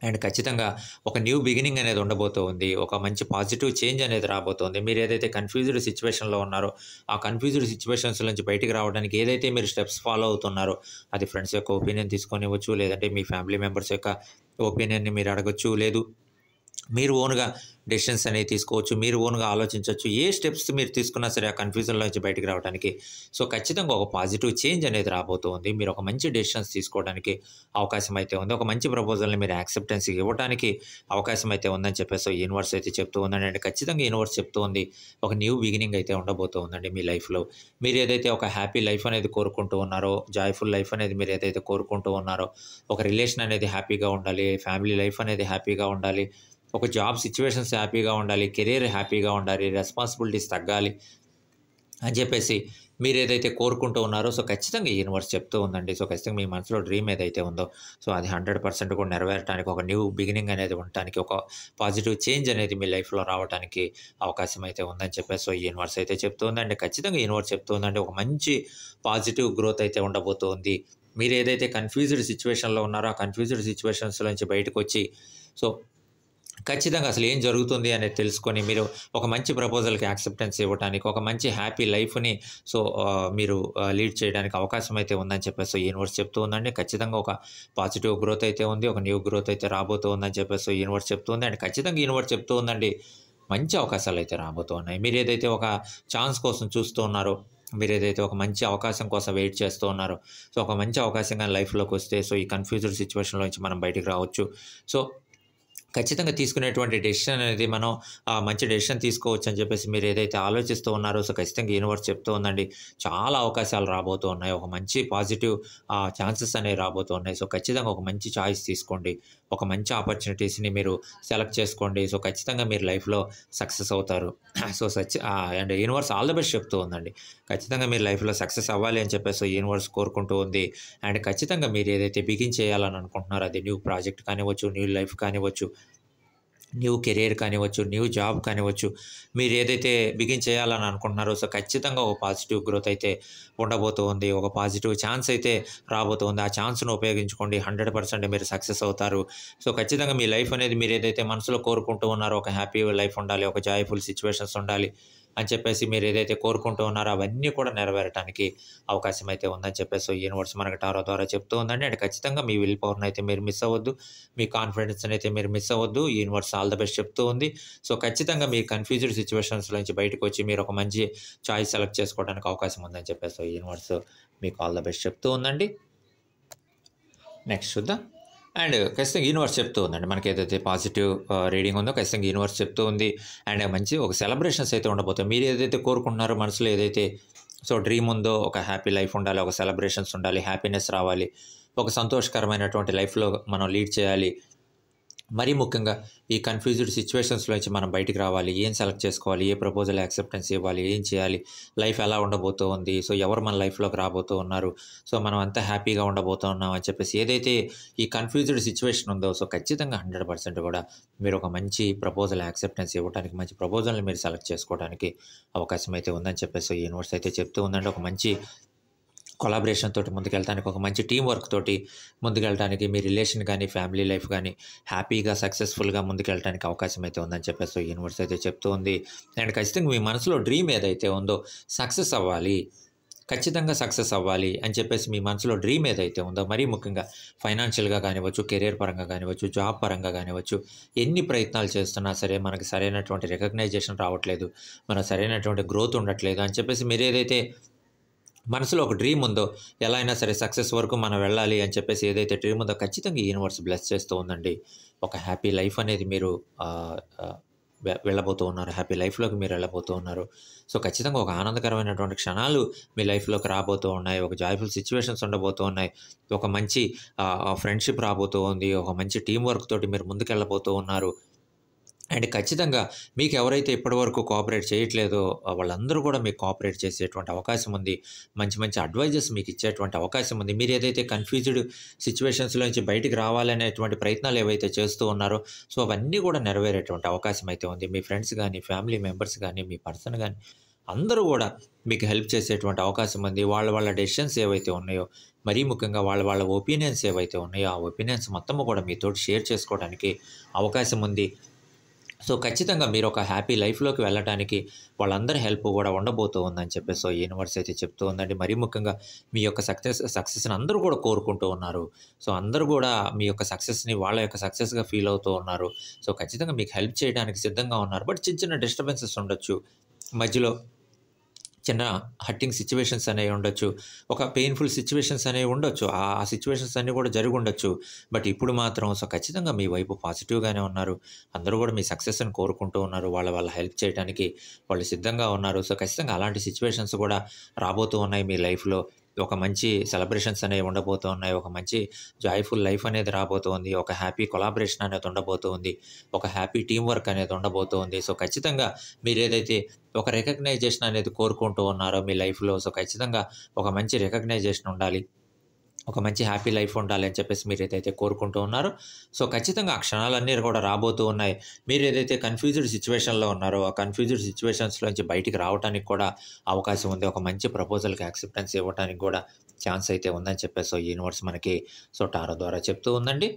అండ్ ఖచ్చితంగా ఒక న్యూ బిగినింగ్ అనేది ఉండబోతూ ఉంది. ఒక మంచి పాజిటివ్ చేంజ్ అనేది రాబోతోంది. మీరు ఏదైతే కన్‌ఫ్యూజ్డ్ సిట్యుయేషన్‌లో ఉన్నారో, ఆ కన్‌ఫ్యూజ్డ్ సిట్యుయేషన్స్ నుంచి బయటికి రావడానికి ఏదైతే మీరు స్టెప్స్ ఫాలో అవుతున్నారో, అది ఫ్రెండ్స్ యొక్క ఒపీనియన్ తీసుకోనివ్వచ్చు, లేదంటే మీ ఫ్యామిలీ మెంబర్స్ యొక్క ఒపీనియన్‌ని మీరు అడగొచ్చు. లేదు మీరు ఓన్‌గా డెసిషన్స్ అనేవి తీసుకోవచ్చు. మీరు ఓన్‌గా ఆలోచించొచ్చు. ఏ స్టెప్స్ మీరు తీసుకున్నా సరే ఆ కన్‌ఫ్యూజన్‌లో నుంచి బయటికి రావడానికి సో, ఖచ్చితంగా ఒక పాజిటివ్ చేంజ్ అనేది రాబోతూ ఉంది. మీరు ఒక మంచి డెసిషన్స్ తీసుకోవడానికి అవకాశం అయితే ఉంది. ఒక మంచి ప్రపోజల్‌ని మీరు యాక్సెప్టెన్స్ ఇవ్వటానికి అవకాశం అయితే ఉందని చెప్పేసి యూనివర్స్ అయితే చెప్తూ ఉందండి. అండ్ ఖచ్చితంగా యూనివర్స్ చెప్తూ ఉంది. ఒక న్యూ బిగినింగ్ అయితే ఉండబోతూ ఉందండి మీ లైఫ్‌లో. మీరు ఏదైతే ఒక హ్యాపీ లైఫ్ అనేది కోరుకుంటూ ఉన్నారో, జాయ్‌ఫుల్ లైఫ్ అనేది మీరు ఏదైతే కోరుకుంటూ ఉన్నారో, ఒక రిలేషన్ అనేది హ్యాపీగా ఉండాలి. ఫ్యామిలీ లైఫ్ అనేది హ్యాపీగా ఉండాలి. ఒక జాబ్ సిట్యుయేషన్స్ హ్యాపీగా ఉండాలి. కెరియర్ హ్యాపీగా ఉండాలి. రెస్పాన్సిబిలిటీస్ తగ్గాలి అని చెప్పేసి మీరేదైతే కోరుకుంటూ ఉన్నారో సో, ఖచ్చితంగా ఈ యూనివర్స్ చెప్తూ ఉందండి. సో, ఖచ్చితంగా మీ మనసులో డ్రీమ్ ఏదైతే ఉందో సో, అది 100% కూడా నెరవేరటానికి ఒక న్యూ బిగినింగ్ అనేది ఉండటానికి ఒక పాజిటివ్ చేంజ్ అనేది మీ లైఫ్‌లో రావటానికి అవకాశం అయితే ఉందని చెప్పేసి సో, ఈ యూనివర్స్ అయితే చెప్తూ ఉందండి. ఖచ్చితంగా యూనివర్స్ చెప్తూ ఉందండి. ఒక మంచి పాజిటివ్ గ్రోత్ అయితే ఉండబోతుంది. మీరేదైతే కన్‌ఫ్యూజ్డ్ సిట్యుయేషన్‌లో ఉన్నారో, ఆ కన్‌ఫ్యూజ్డ్ సిట్యుయేషన్స్‌లో నుంచి బయటకొచ్చి సో ఖచ్చితంగా అసలు ఏం జరుగుతుంది అనేది తెలుసుకొని మీరు ఒక మంచి ప్రపోజల్‌కి యాక్సెప్టెన్స్ ఇవ్వటానికి, ఒక మంచి హ్యాపీ లైఫ్‌ని సో, మీరు లీడ్ చేయడానికి అవకాశం అయితే ఉందని చెప్పేసి యూనివర్స్ చెప్తూ ఉందండి. ఖచ్చితంగా ఒక పాజిటివ్ గ్రోత్ అయితే ఉంది. ఒక న్యూ గ్రోత్ అయితే రాబోతూ ఉందని చెప్పేసి యూనివర్స్ చెప్తూ ఉంది. అండ్ ఖచ్చితంగా యూనివర్స్ చెప్తూ ఉందండి. మంచి అవకాశాలు అయితే రాబోతూ ఉన్నాయి. మీరేదైతే ఒక ఛాన్స్ కోసం చూస్తూ ఉన్నారో, మీరేదైతే ఒక మంచి అవకాశం కోసం వెయిట్ చేస్తూ ఉన్నారో, సో, ఒక మంచి అవకాశం గాని లైఫ్‌లోకి వస్తే సో, ఈ కన్‌ఫ్యూజ్డ్ సిట్యుయేషన్‌లో నుంచి మనం బయటికి రావచ్చు. సో ఖచ్చితంగా తీసుకునేటువంటి డెసిషన్ అనేది మనం మంచి డెసిషన్ తీసుకోవచ్చు అని చెప్పేసి మీరు ఏదైతే ఆలోచిస్తూ ఉన్నారో సో ఖచ్చితంగా యూనివర్స్ చెప్తూ ఉందండి. చాలా అవకాశాలు రాబోతూ ఉన్నాయి. ఒక మంచి పాజిటివ్ ఛాన్సెస్ అనేవి రాబోతూ ఉన్నాయి. సో ఖచ్చితంగా ఒక మంచి చాయిస్ తీసుకోండి. ఒక మంచి ఆపర్చునిటీస్‌ని మీరు సెలెక్ట్ చేసుకోండి. సో ఖచ్చితంగా మీరు లైఫ్‌లో సక్సెస్ అవుతారు. So and universe all the best చెప్తూ ఉందండి. ఖచ్చితంగా మీరు లైఫ్‌లో సక్సెస్ అవ్వాలి అని చెప్పేసి యూనివర్స్ కోరుకుంటూ ఉంది. అండ్ ఖచ్చితంగా మీరు ఏదైతే బిగిన్ చేయాలని అనుకుంటున్నారో అది న్యూ ప్రాజెక్ట్ కానివ్వచ్చు, న్యూ లైఫ్ కానివ్వచ్చు, న్యూ కెరియర్ కానివ్వచ్చు, న్యూ జాబ్ కానివ్వచ్చు, మీరు ఏదైతే బిగిన్ చేయాలని అనుకుంటున్నారో సో ఖచ్చితంగా ఒక పాజిటివ్ గ్రోత్ అయితే ఉండబోతూ ఉంది. ఒక పాజిటివ్ ఛాన్స్ అయితే రాబోతుంది. ఆ ఛాన్స్‌ను ఉపయోగించుకోండి. 100% మీరు సక్సెస్ అవుతారు. సో ఖచ్చితంగా మీ లైఫ్ అనేది మీరు ఏదైతే మనసులో కోరుకుంటూ ఉన్నారో ఒక హ్యాపీ లైఫ్ ఉండాలి, ఒక జాయ్‌ఫుల్ సిట్యుయేషన్స్ ఉండాలి అని చెప్పేసి మీరు ఏదైతే కోరుకుంటూ ఉన్నారో అవన్నీ కూడా నెరవేరటానికి అవకాశం అయితే ఉందని చెప్పేసి యూనివర్స్ మనకి టారో ద్వారా చెప్తూ ఉందండి. అండ్ ఖచ్చితంగా మీ విల్ పవర్‌ని అయితే మీరు మిస్ అవ్వద్దు. మీ కాన్ఫిడెన్స్‌ని అయితే మీరు మిస్ అవ్వద్దు. యూనివర్స్ ఆల్ ద బెస్ట్ చెప్తూ ఉంది. సో ఖచ్చితంగా మీ కన్‌ఫ్యూజ్డ్ సిట్యుయేషన్స్ నుంచి బయటకొచ్చి మీరు ఒక మంచి చాయిస్ సెలెక్ట్ చేసుకోవడానికి అవకాశం ఉందని చెప్పేసి యూనివర్స్ మీకు ఆల్ ద బెస్ట్ చెప్తూ ఉందండి. నెక్స్ట్ చూద్దాం. అండ్ ఖచ్చితంగా యూనివర్స్ చెప్తూ ఉందండి. మనకి ఏదైతే పాజిటివ్ రీడింగ్ ఉందో ఖచ్చితంగా యూనివర్స్ చెప్తూ ఉంది. అండ్ మంచి ఒక సెలబ్రేషన్స్ అయితే ఉండబోతాయి. మీరు ఏదైతే కోరుకుంటున్నారో మనసులో ఏదైతే సో డ్రీమ్ ఉందో ఒక హ్యాపీ లైఫ్ ఉండాలి, ఒక సెలబ్రేషన్స్ ఉండాలి, హ్యాపీనెస్ రావాలి, ఒక సంతోషకరమైనటువంటి లైఫ్‌లో మనం లీడ్ చేయాలి. మరీ ముఖ్యంగా ఈ కన్‌ఫ్యూజ్డ్ సిట్యుయేషన్స్‌లో నుంచి మనం బయటికి రావాలి. ఏం సెలెక్ట్ చేసుకోవాలి? ఏ ప్రపోజల్ యాక్సెప్టెన్స్ ఇవ్వాలి? ఏం చేయాలి? లైఫ్ ఎలా ఉండబోతూ ఉంది? సో ఎవరు మన లైఫ్‌లోకి రాబోతూ ఉన్నారు? సో మనం అంతా హ్యాపీగా ఉండబోతూ ఉన్నాం అని చెప్పేసి ఏదైతే ఈ కన్‌ఫ్యూజ్డ్ సిట్యుయేషన్ ఉందో సో ఖచ్చితంగా 100% కూడా మీరు ఒక మంచి ప్రపోజల్ యాక్సెప్టెన్స్ ఇవ్వడానికి, మంచి ప్రపోజల్‌ని మీరు సెలెక్ట్ చేసుకోవడానికి అవకాశం అయితే ఉందని చెప్పేసి యూనివర్స్ అయితే చెప్తూ ఉందండి. ఒక మంచి కొలాబరేషన్ తోటి ముందుకెళ్ళటానికి, ఒక మంచి టీమ్ వర్క్ తోటి ముందుకెళ్ళటానికి, మీ రిలేషన్ గానీ, ఫ్యామిలీ లైఫ్ గానీ హ్యాపీగా, సక్సెస్‌ఫుల్‌గా ముందుకెళ్ళటానికి అవకాశం అయితే ఉందని చెప్పేసి యూనివర్స్ అయితే చెప్తూ ఉంది. అండ్ ఖచ్చితంగా మీ మనసులో డ్రీమ్ ఏదైతే ఉందో సక్సెస్ అవ్వాలి, ఖచ్చితంగా సక్సెస్ అవ్వాలి అని చెప్పేసి మీ మనసులో డ్రీమ్ ఏదైతే ఉందో మరీ ముఖ్యంగా ఫైనాన్షియల్‌గా కానివ్వచ్చు, కెరియర్ పరంగా కానివ్వచ్చు, జాబ్ పరంగా కానివ్వచ్చు, ఎన్ని ప్రయత్నాలు చేస్తున్నా సరే మనకి సరైనటువంటి రికగ్నైజేషన్ రావట్లేదు, మనకు సరైనటువంటి గ్రోత్ ఉండట్లేదు అని చెప్పేసి మీరేదైతే మనసులో ఒక డ్రీమ్ ఉందో ఎలా అయినా సరే సక్సెస్ వరకు మనం వెళ్ళాలి అని చెప్పేసి ఏదైతే డ్రీమ్ ఉందో ఖచ్చితంగా ఈ యూనివర్స్ బ్లెస్ చేస్తూ ఉందండి. ఒక హ్యాపీ లైఫ్ అనేది మీరు ఆహ్, ఆహ్, వెళ్ళబోతూ ఉన్నారు. హ్యాపీ లైఫ్‌లోకి మీరు వెళ్ళబోతూ ఉన్నారు. సో ఖచ్చితంగా ఒక ఆనందకరమైనటువంటి క్షణాలు మీ లైఫ్‌లోకి రాబోతూ ఉన్నాయి. ఒక జాయ్‌ఫుల్ సిట్యుయేషన్స్ ఉండబోతూ ఉన్నాయి. ఒక మంచి ఫ్రెండ్‌షిప్ రాబోతూ ఉంది. ఒక మంచి టీమ్ వర్క్ తోటి మీరు ముందుకెళ్ళబోతూ ఉన్నారు. అండ్ ఖచ్చితంగా మీకు ఎవరైతే ఇప్పటివరకు కోఆపరేట్ చేయట్లేదో వాళ్ళందరూ కూడా మీకు కోఆపరేట్ చేసేటువంటి అవకాశం ఉంది. మంచి మంచి అడ్వైజెస్ మీకు ఇచ్చేటువంటి అవకాశం ఉంది. మీరు ఏదైతే కన్‌ఫ్యూజ్డ్ సిట్యుయేషన్స్‌లో నుంచి బయటికి రావాలనేటువంటి ప్రయత్నాలు ఏవైతే చేస్తూ ఉన్నారో సో అవన్నీ కూడా నెరవేరేటువంటి అవకాశం అయితే ఉంది. మీ ఫ్రెండ్స్ గానీ, ఫ్యామిలీ మెంబర్స్ గానీ, మీ పర్సన్ గానీ అందరూ గూడా మీకు హెల్ప్ చేసేటువంటి అవకాశం ఉంది. వాళ్ళ వాళ్ళ డెసిషన్స్ ఏవైతే ఉన్నాయో, మరీ ముఖ్యంగా వాళ్ళ వాళ్ళ ఒపీనియన్స్ ఏవైతే ఉన్నాయో, ఆ ఒపీనియన్స్ మొత్తము కూడా మీతోటి షేర్ చేసుకోవడానికి అవకాశం ఉంది. సో ఖచ్చితంగా మీరు ఒక హ్యాపీ లైఫ్‌లోకి వెళ్ళటానికి వాళ్ళందరి హెల్ప్ కూడా ఉండబోతూ ఉందని చెప్పేసి యూనివర్స్ అయితే చెప్తూ ఉందండి. మరీ ముఖ్యంగా మీ యొక్క సక్సెస్‌ని అందరూ కూడా కోరుకుంటూ ఉన్నారు. సో అందరూ కూడా మీ యొక్క సక్సెస్‌ని వాళ్ళ యొక్క సక్సెస్‌గా ఫీల్ అవుతూ ఉన్నారు. సో ఖచ్చితంగా మీకు హెల్ప్ చేయడానికి సిద్ధంగా ఉన్నారు. బట్ చిన్న చిన్న డిస్టర్బెన్సెస్ ఉండొచ్చు. మధ్యలో చిన్న హర్టింగ్ సిట్యుయేషన్స్ అనేవి ఉండొచ్చు. ఒక పెయిన్‌ఫుల్ సిట్యుయేషన్స్ అనేవి ఉండొచ్చు. ఆ సిట్యుయేషన్స్ అన్నీ కూడా జరిగుండొచ్చు. బట్ ఇప్పుడు మాత్రం సో ఖచ్చితంగా మీ వైపు పాజిటివ్‌గానే ఉన్నారు. అందరూ కూడా మీ సక్సెస్‌ని కోరుకుంటూ ఉన్నారు. వాళ్ళ వాళ్ళ హెల్ప్ చేయటానికి వాళ్ళు సిద్ధంగా ఉన్నారు. సో ఖచ్చితంగా అలాంటి సిట్యుయేషన్స్ కూడా రాబోతూ ఉన్నాయి మీ లైఫ్‌లో. ఒక మంచి సెలబ్రేషన్స్ అనేవి ఉండబోతూ ఉన్నాయి. ఒక మంచి జాయ్‌ఫుల్ లైఫ్ అనేది రాబోతోంది. ఒక హ్యాపీ కొలాబరేషన్ అనేది ఉండబోతుంది. ఒక హ్యాపీ టీమ్ వర్క్ అనేది ఉండబోతుంది. సో ఖచ్చితంగా మీరేదైతే ఒక రికగ్నైజేషన్ అనేది కోరుకుంటూ ఉన్నారో మీ లైఫ్‌లో సో ఖచ్చితంగా ఒక మంచి రికగ్నైజేషన్ ఉండాలి. ఒక మంచి హ్యాపీ లైఫ్ ఉండాలి అని చెప్పేసి మీరేదైతే కోరుకుంటూ ఉన్నారో సో ఖచ్చితంగా ఆ క్షణాలన్నీ కూడా రాబోతూ ఉన్నాయి. మీరేదైతే కన్‌ఫ్యూజ్డ్ సిట్యుయేషన్‌లో ఉన్నారో ఆ కన్‌ఫ్యూజ్డ్ సిట్యుయేషన్స్‌లోంచి బయటికి రావటానికి కూడా అవకాశం ఉంది. ఒక మంచి ప్రపోజల్‌కి యాక్సెప్టెన్స్ ఇవ్వటానికి కూడా ఛాన్స్ అయితే ఉందని చెప్పేసి యూనివర్స్ మనకి సో టారో ద్వారా చెప్తూ ఉందండి.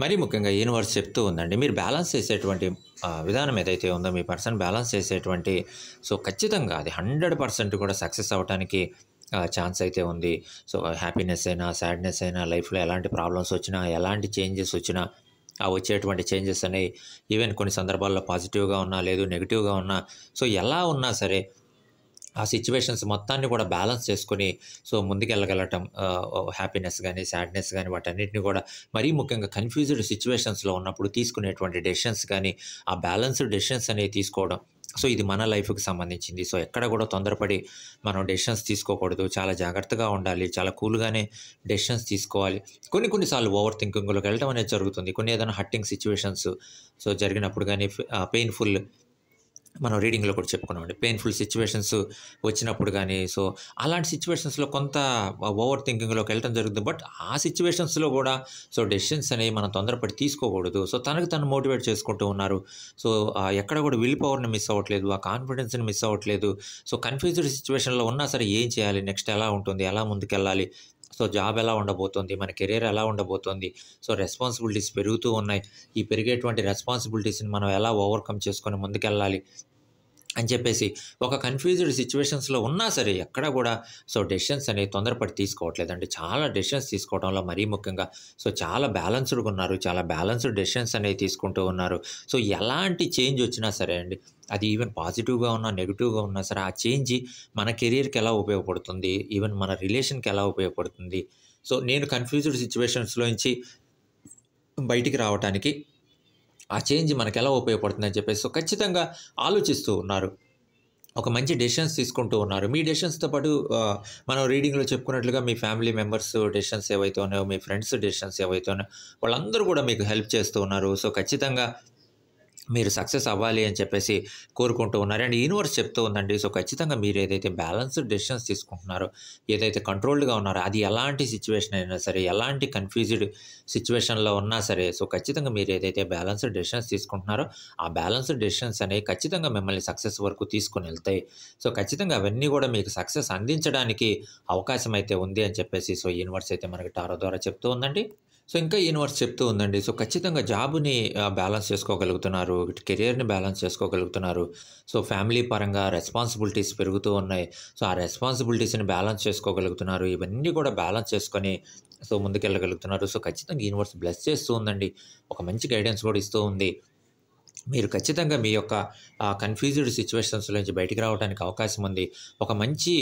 మరీ ముఖ్యంగా యూనివర్స్ చెప్తూ ఉందండి. మీరు బ్యాలెన్స్ చేసేటువంటి విధానం ఏదైతే ఉందో మీ పర్సన్ బ్యాలెన్స్ చేసేటువంటి సో ఖచ్చితంగా అది 100% కూడా సక్సెస్ అవ్వటానికి ఛాన్స్ అయితే ఉంది. సో హ్యాపీనెస్ అయినా, సాడ్‌నెస్ అయినా, లైఫ్‌లో ఎలాంటి ప్రాబ్లమ్స్ వచ్చినా, ఎలాంటి చేంజెస్ వచ్చినా, ఆ వచ్చేటువంటి చేంజెస్ అనేవి ఈవెన్ కొన్ని సందర్భాల్లో పాజిటివ్‌గా ఉన్నా, లేదు నెగెటివ్‌గా ఉన్నా, సో ఎలా ఉన్నా సరే ఆ సిట్యుయేషన్స్ మొత్తాన్ని కూడా బ్యాలెన్స్ చేసుకొని సో ముందుకెళ్ళగలటం హ్యాపీనెస్ గానీ, సాడ్‌నెస్ గానీ వాటన్నిటిని కూడా మరీ ముఖ్యంగా కన్‌ఫ్యూజ్డ్ సిట్యుయేషన్స్‌లో ఉన్నప్పుడు తీసుకునేటువంటి డెసిషన్స్ గానీ, ఆ బ్యాలెన్స్‌డ్ డెసిషన్స్ అనేవి తీసుకోవడం. సో ఇది మన లైఫ్‌కి సంబంధించింది. సో ఎక్కడ కూడా తొందరపడి మనం డెసిషన్స్ తీసుకోకూడదు. చాలా జాగ్రత్తగా ఉండాలి. చాలా కూల్‌గానే డెసిషన్స్ తీసుకోవాలి. కొన్ని సార్లు ఓవర్ థింకింగ్‌లోకి వెళ్ళడం అనేది జరుగుతుంది. కొన్ని ఏదైనా హర్టింగ్ సిట్యుయేషన్స్ సో జరిగినప్పుడు గానీ, పెయిన్‌ఫుల్ మనం రీడింగ్‌లో కూడా చెప్పుకున్నామండి. పెయిన్‌ఫుల్ సిట్యుయేషన్స్ వచ్చినప్పుడు గానీ, సో అలాంటి సిట్యుయేషన్స్‌లో కొంత ఓవర్ థింకింగ్‌లోకి వెళ్ళటం జరుగుతుంది. బట్ ఆ సిట్యుయేషన్స్‌లో గూడా సో డెసిషన్స్ అనేవి మనం తొందరపడి తీసుకోకూడదు. సో తనకు తను మోటివేట్ చేసుకుంటూ ఉన్నారు. సో ఎక్కడ కూడా విల్ పవర్‌ని మిస్ అవ్వట్లేదు. ఆ కాన్ఫిడెన్స్‌ని మిస్ అవ్వట్లేదు. సో కన్‌ఫ్యూజ్డ్ సిట్యుయేషన్‌లో ఉన్నా సరే ఏం చేయాలి? నెక్స్ట్ ఎలా ఉంటుంది? ఎలా ముందుకెళ్ళాలి? సో జాబ్ ఎలా ఉండబోతోంది? మన కెరియర్ ఎలా ఉండబోతోంది? సో రెస్పాన్సిబిలిటీస్ పెరుగుతూ ఉన్నాయి. ఈ పెరిగేటువంటి రెస్పాన్సిబిలిటీస్‌ని మనం ఎలా ఓవర్‌కమ్ చేసుకొని ముందుకెళ్ళాలి? అని చెప్పేసి ఒక కన్‌ఫ్యూజ్డ్ సిట్యుయేషన్స్‌లో ఉన్నా సరే ఎక్కడ గూడా సో డెసిషన్స్ అనేవి తొందరపడి తీసుకోవట్లేదండి. చాలా డెసిషన్స్ తీసుకోవడంలో మరీ ముఖ్యంగా సో చాలా బ్యాలెన్స్‌డ్‌గా ఉన్నారు. చాలా బ్యాలెన్స్‌డ్ డెసిషన్స్ అనేవి తీసుకుంటూ ఉన్నారు. సో ఎలాంటి చేంజ్ వచ్చినా సరే అండి, అది ఈవెన్ పాజిటివ్‌గా ఉన్నా, నెగెటివ్‌గా ఉన్నా సరే ఆ చేంజ్ మన కెరియర్‌కి ఎలా ఉపయోగపడుతుంది? ఈవెన్ మన రిలేషన్‌కి ఎలా ఉపయోగపడుతుంది? సో నేను కన్‌ఫ్యూజ్డ్ సిట్యుయేషన్స్‌లోంచి బయటికి రావటానికి ఆ చేంజ్ మనకెలా ఉపయోగపడుతుందని చెప్పేసి సో ఖచ్చితంగా ఆలోచిస్తూ ఉన్నారు. ఒక మంచి డెసిషన్స్ తీసుకుంటూ ఉన్నారు. మీ డెసిషన్స్‌తో పాటు మనం రీడింగ్‌లో చెప్పుకున్నట్లుగా మీ ఫ్యామిలీ మెంబర్స్ డెసిషన్స్ ఏవైతే ఉన్నాయో, మీ ఫ్రెండ్స్ డెసిషన్స్ ఏవైతే ఉన్నాయో, వాళ్ళందరూ కూడా మీకు హెల్ప్ చేస్తూ ఉన్నారు. సో ఖచ్చితంగా మీరు సక్సెస్ అవ్వాలి అని చెప్పేసి కోరుకుంటూ ఉన్నారు. అండ్ యూనివర్స్ చెప్తూ ఉందండి. సో ఖచ్చితంగా మీరు ఏదైతే బ్యాలెన్స్డ్ డెసిషన్స్ తీసుకుంటున్నారో, ఏదైతే కంట్రోల్డ్‌గా ఉన్నారో, అది ఎలాంటి సిట్యుయేషన్ అయినా సరే, ఎలాంటి కన్‌ఫ్యూజ్డ్ సిట్యుయేషన్‌లో ఉన్నా సరే, సో ఖచ్చితంగా మీరు ఏదైతే బ్యాలెన్స్డ్ డెసిషన్స్ తీసుకుంటున్నారో, ఆ బ్యాలెన్స్డ్ డెసిషన్స్ అనేవి ఖచ్చితంగా మిమ్మల్ని సక్సెస్ వరకు తీసుకొనెళ్తాయి. సో ఖచ్చితంగా అవన్నీ కూడా మీకు సక్సెస్ అందించడానికి అవకాశం అయితే ఉంది అని చెప్పేసి సో యూనివర్స్ అయితే మనకి టారో ద్వారా చెప్తూ ఉందండి. సో, ఇంకా యూనివర్స్ చెప్తూ ఉందండి. సో, ఖచ్చితంగా జాబ్‌ని బ్యాలెన్స్ చేసుకోగలుగుతున్నారు. ఇటు కెరియర్‌ని బ్యాలెన్స్ చేసుకోగలుగుతున్నారు. సో, ఫ్యామిలీ పరంగా రెస్పాన్సిబిలిటీస్ పెరుగుతూ ఉన్నాయి. సో, ఆ రెస్పాన్సిబిలిటీస్‌ని బ్యాలెన్స్ చేసుకోగలుగుతున్నారు. ఇవన్నీ కూడా బ్యాలెన్స్ చేసుకొని సో, ముందుకెళ్ళగలుగుతున్నారు. సో, ఖచ్చితంగా యూనివర్స్ బ్లెస్ చేస్తూ ఉందండి. ఒక మంచి గైడెన్స్ కూడా ఇస్తూ ఉంది. మీరు ఖచ్చితంగా మీ యొక్క కన్‌ఫ్యూజ్డ్ సిట్యుయేషన్స్‌లో నుంచి బయటికి రావడానికి అవకాశం ఉంది. ఒక మంచి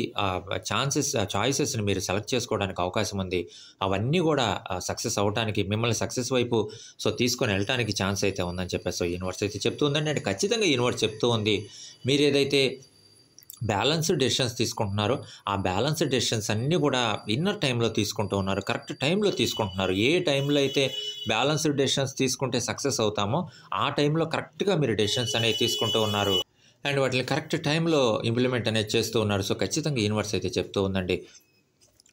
చాయిసెస్‌ని మీరు సెలెక్ట్ చేసుకోవడానికి అవకాశం ఉంది. అవన్నీ గూడా సక్సెస్ అవ్వటానికి మిమ్మల్ని సక్సెస్ వైపు సో, తీసుకొని ఎళ్ళటానికి ఛాన్స్ అయితే ఉందని చెప్పేసి సో, యూనివర్స్ అయితే చెప్తూ ఉందండి. అండ్ ఖచ్చితంగా యూనివర్స్ చెప్తూ ఉంది. మీరేదైతే బ్యాలెన్స్డ్ డెసిషన్స్ తీసుకుంటున్నారో, ఆ బ్యాలెన్స్డ్ డెసిషన్స్ అన్నీ గూడా ఇన్నర్ టైమ్‌లో తీసుకుంటూ ఉన్నారు. కరెక్ట్ టైమ్‌లో తీసుకుంటున్నారు. ఏ టైమ్‌లో అయితే బ్యాలెన్స్డ్ డెసిషన్స్ తీసుకుంటే సక్సెస్ అవుతామో, ఆ టైమ్‌లో కరెక్ట్‌గా మీరు డెసిషన్స్ అనేవి తీసుకుంటూ ఉన్నారు. అండ్ వాటిని కరెక్ట్ టైమ్‌లో ఇంప్లిమెంట్ అనేది చేస్తూ ఉన్నారు. సో, ఖచ్చితంగా యూనివర్స్ అయితే చెప్తూ ఉందండి.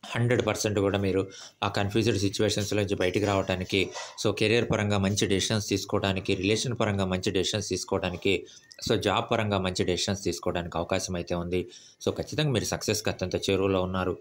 100% కూడా మీరు ఆ కన్‌ఫ్యూజ్డ్ సిట్యుయేషన్స్‌లో నుంచి బయటికి రావటానికి, సో, కెరియర్ పరంగా మంచి డెసిషన్స్ తీసుకోవడానికి, రిలేషన్ పరంగా మంచి డెసిషన్స్ తీసుకోవడానికి, సో, జాబ్ పరంగా మంచి డెసిషన్స్ తీసుకోవడానికి అవకాశం అయితే ఉంది. సో, ఖచ్చితంగా మీరు సక్సెస్‌కి అత్యంత చేరువలో ఉన్నారు.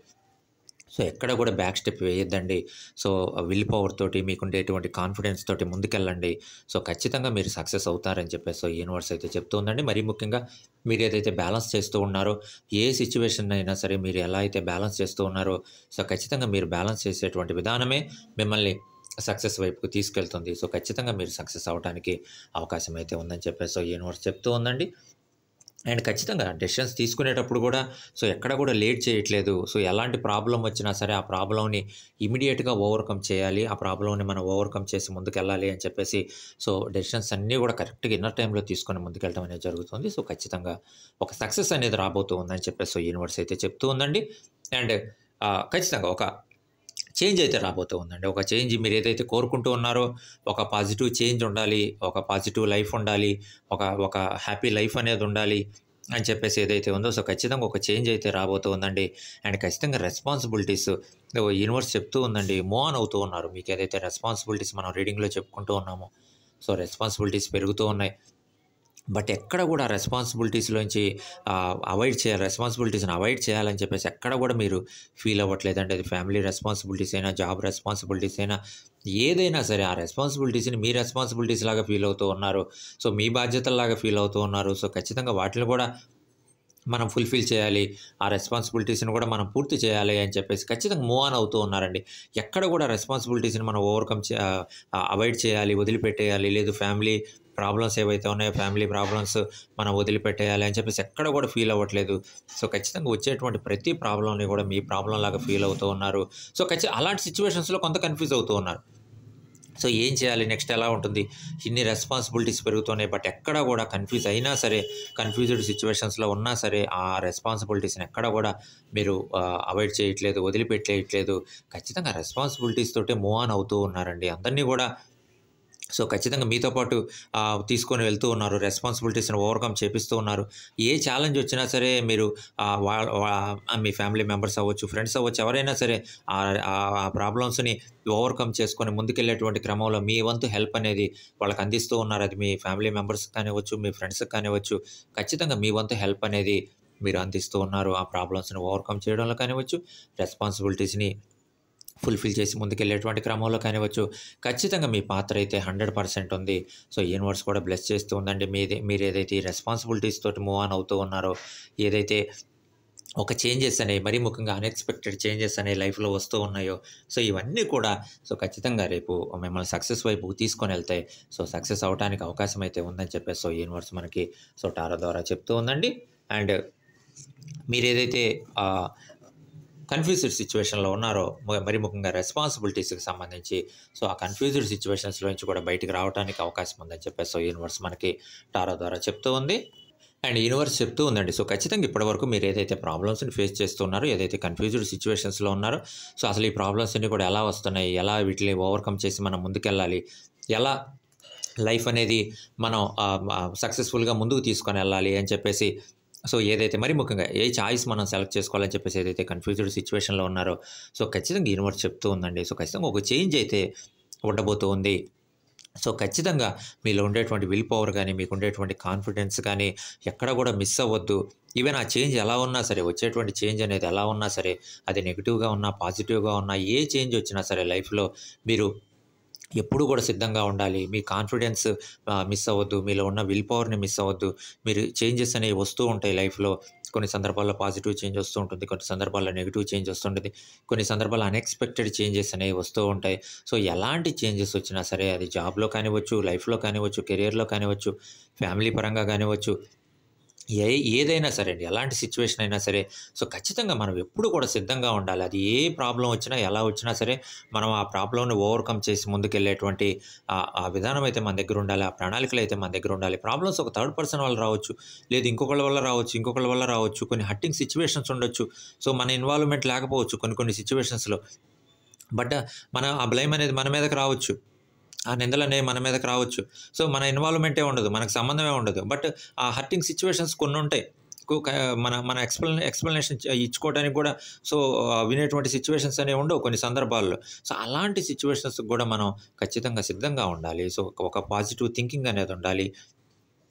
సో, ఎక్కడ కూడా బ్యాక్ స్టెప్ వేయొద్దండి. సో, విల్ పవర్ తోటి మీకుండేటువంటి కాన్ఫిడెన్స్ తోటి ముందుకెళ్ళండి. సో, ఖచ్చితంగా మీరు సక్సెస్ అవుతారని చెప్పేసి సో, యూనివర్స్ అయితే చెప్తూ ఉందండి. మరీ ముఖ్యంగా మీరేదైతే బ్యాలెన్స్ చేస్తూ ఉన్నారో, ఏ సిట్యుయేషన్ అయినా సరే మీరు ఎలా అయితే బ్యాలెన్స్ చేస్తూ ఉన్నారో, సో, ఖచ్చితంగా మీరు బ్యాలెన్స్ చేసేటువంటి విధానమే మిమ్మల్ని సక్సెస్ వైపుకు తీసుకెళ్తుంది. సో, ఖచ్చితంగా మీరు సక్సెస్ అవ్వటానికి అవకాశం అయితే ఉందని చెప్పేసి సో, యూనివర్స్ చెప్తూ ఉందండి. అండ్ ఖచ్చితంగా డెసిషన్స్ తీసుకునేటప్పుడు కూడా సో ఎక్కడ కూడా లేట్ చేయట్లేదు. సో ఎలాంటి ప్రాబ్లమ్ వచ్చినా సరే ఆ ప్రాబ్లమ్‌ని ఇమ్మీడియేట్‌గా ఓవర్‌కమ్ చేయాలి. ఆ ప్రాబ్లమ్‌ని మనం ఓవర్‌కమ్ చేసి ముందుకెళ్ళాలి అని చెప్పేసి సో డెసిషన్స్ అన్నీ కూడా కరెక్ట్‌గా ఇన్నర్ టైమ్‌లో తీసుకొని ముందుకెళ్ళడం అనేది జరుగుతుంది. సో ఖచ్చితంగా ఒక సక్సెస్ అనేది రాబోతూ ఉందని చెప్పేసి సో యూనివర్స్ అయితే చెప్తూ ఉందండి. అండ్ ఖచ్చితంగా ఒక చేంజ్ అయితే రాబోతూ ఉందండి. ఒక చేంజ్ మీరేదైతే కోరుకుంటూ ఉన్నారో, ఒక పాజిటివ్ చేంజ్ ఉండాలి. ఒక పాజిటివ్ లైఫ్ ఉండాలి. ఒక ఒక హ్యాపీ లైఫ్ అనేది ఉండాలి అని చెప్పేసి ఏదైతే ఉందో, సో ఖచ్చితంగా ఒక చేంజ్ అయితే రాబోతూ ఉందండి. అండ్ ఖచ్చితంగా రెస్పాన్సిబిలిటీస్ యూనివర్స్ చెప్తూ ఉందండి. మూవ్ ఆన్ అవుతూ ఉన్నారు. మీకు ఏదైతే రెస్పాన్సిబిలిటీస్ మనం రీడింగ్‌లో చెప్పుకుంటూ ఉన్నామో, సో రెస్పాన్సిబిలిటీస్ పెరుగుతూ ఉన్నాయి. బట్ ఎక్కడ కూడా రెస్పాన్సిబిలిటీస్‌లోంచి రెస్పాన్సిబిలిటీస్‌ని అవాయిడ్ చేయాలని చెప్పేసి ఎక్కడ కూడా మీరు ఫీల్ అవ్వట్లేదండి. అది ఫ్యామిలీ రెస్పాన్సిబిలిటీస్ అయినా, జాబ్ రెస్పాన్సిబిలిటీస్ అయినా, ఏదైనా సరే ఆ రెస్పాన్సిబిలిటీస్‌ని మీ రెస్పాన్సిబిలిటీస్ లాగా ఫీల్ అవుతూ ఉన్నారు. సో, మీ బాధ్యతల్లాగా ఫీల్ అవుతూ ఉన్నారు. సో, ఖచ్చితంగా వాటిని కూడా మనం ఫుల్ఫిల్ చేయాలి, ఆ రెస్పాన్సిబిలిటీస్ని కూడా మనం పూర్తి చేయాలి అని చెప్పేసి ఖచ్చితంగా మూవ్ ఆన్ అవుతూ ఉన్నారండి. ఎక్కడ కూడా రెస్పాన్సిబిలిటీస్ని మనం అవాయిడ్ చేయాలి, వదిలిపెట్టేయాలి, లేదు ఫ్యామిలీ ప్రాబ్లమ్స్ ఏవైతే ఉన్నాయో ఫ్యామిలీ ప్రాబ్లమ్స్ మనం వదిలిపెట్టేయాలి అని చెప్పేసి ఎక్కడ కూడా ఫీల్ అవ్వట్లేదు. సో ఖచ్చితంగా వచ్చేటువంటి ప్రతి ప్రాబ్లమ్ని కూడా మీ ప్రాబ్లం లాగా ఫీల్ అవుతూ ఉన్నారు. సో అలాంటి సిచ్యువేషన్స్లో కొంత కన్ఫ్యూజ్ అవుతూ ఉన్నారు. సో ఏం చేయాలి, నెక్స్ట్ ఎలా ఉంటుంది, ఇన్ని రెస్పాన్సిబిలిటీస్ పెరుగుతున్నాయి, బట్ ఎక్కడ కూడా కన్ఫ్యూజ్ అయినా సరే, కన్ఫ్యూజ్డ్ సిచ్యువేషన్స్లో ఉన్నా సరే ఆ రెస్పాన్సిబిలిటీస్ని ఎక్కడ కూడా మీరు అవాయిడ్ చేయట్లేదు, వదిలిపెట్టేయట్లేదు. ఖచ్చితంగా రెస్పాన్సిబిలిటీస్ తోటే మూవ్ ఆన్ అవుతూ ఉన్నారండి అందరినీ కూడా. సో ఖచ్చితంగా మీతో పాటు తీసుకొని వెళ్తూ ఉన్నారు, రెస్పాన్సిబిలిటీస్ని ఓవర్కమ్ చేపిస్తూ ఉన్నారు. ఏ ఛాలెంజ్ వచ్చినా సరే మీరు మీ ఫ్యామిలీ మెంబర్స్ అవ్వచ్చు, ఫ్రెండ్స్ అవ్వచ్చు, ఎవరైనా సరే ఆ ప్రాబ్లమ్స్ని ఓవర్కమ్ చేసుకొని ముందుకెళ్ళేటువంటి క్రమంలో మీ వంతు హెల్ప్ అనేది వాళ్ళకి అందిస్తూ ఉన్నారు. అది మీ ఫ్యామిలీ మెంబర్స్కి కానివ్వచ్చు, మీ ఫ్రెండ్స్కి కానివ్వచ్చు, ఖచ్చితంగా మీ వంతు హెల్ప్ అనేది మీరు అందిస్తూ ఉన్నారు. ఆ ప్రాబ్లమ్స్ని ఓవర్కమ్ చేయడంలో కానివ్వచ్చు, రెస్పాన్సిబిలిటీస్ని ఫుల్ఫిల్ చేసి ముందుకెళ్ళేటువంటి క్రమంలో కానివ్వచ్చు, ఖచ్చితంగా మీ పాత్ర అయితే 100% ఉంది. సో యూనివర్స్ కూడా బ్లెస్ చేస్తూ ఉందండి. మీరు ఏదైతే ఈ రెస్పాన్సిబిలిటీస్ తోటి మూవ్ ఆన్ అవుతూ ఉన్నారో, ఏదైతే ఒక చేంజెస్ అనేవి మరీ ముఖ్యంగా అన్ఎక్స్‌పెక్టెడ్ చేంజెస్ అనేవి లైఫ్‌లో వస్తూ ఉన్నాయో, సో ఇవన్నీ కూడా ఖచ్చితంగా రేపు మిమ్మల్ని సక్సెస్ వైపుకు తీసుకొనెళ్తాయి. సో సక్సెస్ అవ్వటానికి అవకాశం అయితే ఉందని చెప్పేసి యూనివర్స్ మనకి టారో ద్వారా చెప్తూ ఉందండి. అండ్ మీరేదైతే కన్‌ఫ్యూజ్డ్ సిచ్యువేషన్‌లో ఉన్నారో, మరి ముఖ్యంగా రెస్పాన్సిబిలిటీస్‌కి సంబంధించి, సో ఆ కన్‌ఫ్యూజ్డ్ సిచ్యువేషన్స్‌లో నుంచి కూడా బయటికి రావడానికి అవకాశం ఉందని చెప్పేసి యూనివర్స్ మనకి టారో ద్వారా చెప్తూ ఉంది. అండ్ యూనివర్స్ చెప్తూ ఉందండి. సో ఖచ్చితంగా ఇప్పటివరకు మీరు ఏదైతే ప్రాబ్లమ్స్‌ని ఫేస్ చేస్తున్నారో, ఏదైతే కన్‌ఫ్యూజ్డ్ సిచ్యువేషన్స్‌లో ఉన్నారో, సో అసలు ఈ ప్రాబ్లమ్స్ అన్నీ కూడా ఎలా వస్తున్నాయి, ఎలా వీటిని ఓవర్‌కమ్ చేసి మనం ముందుకెళ్ళాలి, ఎలా లైఫ్ అనేది మనం సక్సెస్‌ఫుల్‌గా ముందుకు తీసుకొని వెళ్ళాలి అని చెప్పేసి, సో ఏదైతే మరి ముఖ్యంగా ఏ చాయిస్ మనం సెలెక్ట్ చేసుకోవాలని చెప్పేసి ఏదైతే కన్‌ఫ్యూజ్డ్ సిచ్యువేషన్‌లో ఉన్నారో, సో ఖచ్చితంగా యూనివర్స్ చెప్తూ ఉందండి. సో ఖచ్చితంగా ఒక చేంజ్ అయితే ఉండబోతూ ఉంది. సో ఖచ్చితంగా మీలో ఉండేటువంటి విల్ పవర్ కానీ, మీకు ఉండేటువంటి కాన్ఫిడెన్స్ కానీ ఎక్కడ కూడా మిస్ అవ్వద్దు. ఈవెన్ ఆ చేంజ్ ఎలా ఉన్నా సరే, వచ్చేటువంటి చేంజ్ అనేది ఎలా ఉన్నా సరే, అది నెగెటివ్‌గా ఉన్నా, పాజిటివ్‌గా ఉన్నా, ఏ చేంజ్ వచ్చినా సరే లైఫ్‌లో మీరు ఎప్పుడు కూడా సిద్ధంగా ఉండాలి. మీ కాన్ఫిడెన్స్ మిస్ అవ్వద్దు. మీలో ఉన్న విల్ పవర్‌ని మిస్ అవ్వద్దు. మీరు చేంజెస్ అనేవి వస్తూ ఉంటాయి లైఫ్‌లో. కొన్ని సందర్భాల్లో పాజిటివ్ చేంజ్ వస్తూ ఉంటుంది. కొన్ని సందర్భాల్లో నెగెటివ్ చేంజ్ వస్తుంటుంది. కొన్ని సందర్భాల్లో అన్‌ఎక్స్‌పెక్టెడ్ చేంజెస్ అనేవి వస్తూ ఉంటాయి. సో ఎలాంటి చేంజెస్ వచ్చినా సరే, అది జాబ్‌లో కానివ్వచ్చు, లైఫ్‌లో కానివ్వచ్చు, కెరియర్‌లో కానివ్వచ్చు, ఫ్యామిలీ పరంగా కానివ్వచ్చు, ఏదైనా సరే అండి, ఎలాంటి సిచ్యువేషన్ అయినా సరే, సో ఖచ్చితంగా మనం ఎప్పుడు కూడా సిద్ధంగా ఉండాలి. అది ఏ ప్రాబ్లమ్ వచ్చినా, ఎలా వచ్చినా సరే, మనం ఆ ప్రాబ్లమ్‌ని ఓవర్‌కమ్ చేసి ముందుకెళ్ళేటువంటి ఆ విధానం అయితే మన దగ్గర ఉండాలి. ఆ ప్రణాళికలు అయితే మన దగ్గర ఉండాలి. ప్రాబ్లమ్స్ ఒక థర్డ్ పర్సన్ వల్ల రావచ్చు, లేదు ఇంకొకళ్ళ వల్ల రావచ్చు, ఇంకొకళ్ళ వల్ల రావచ్చు. కొన్ని హర్టింగ్ సిచ్యువేషన్స్ ఉండొచ్చు. సో మన ఇన్వాల్వ్‌మెంట్ లేకపోవచ్చు కొన్ని సిచ్యువేషన్స్‌లో. బట్ ఆ బ్లేమ్ అనేది మన మీదకి రావచ్చు. ఆ నిందలనేవి మన మీదకి రావచ్చు. సో మన ఇన్వాల్వ్‌మెంటే ఉండదు, మనకు సంబంధమే ఉండదు. బట్ ఆ హర్టింగ్ సిచ్యువేషన్స్ కొన్నుంటాయి. క మన మన ఎక్స్‌ప్లనేషన్ ఇచ్చుకోవడానికి కూడా వినేటువంటి సిచ్యువేషన్స్ అనేవి ఉండవు కొన్ని సందర్భాల్లో. సో అలాంటి సిచ్యువేషన్స్‌కి కూడా మనం ఖచ్చితంగా సిద్ధంగా ఉండాలి. సో ఒక పాజిటివ్ థింకింగ్ అనేది ఉండాలి.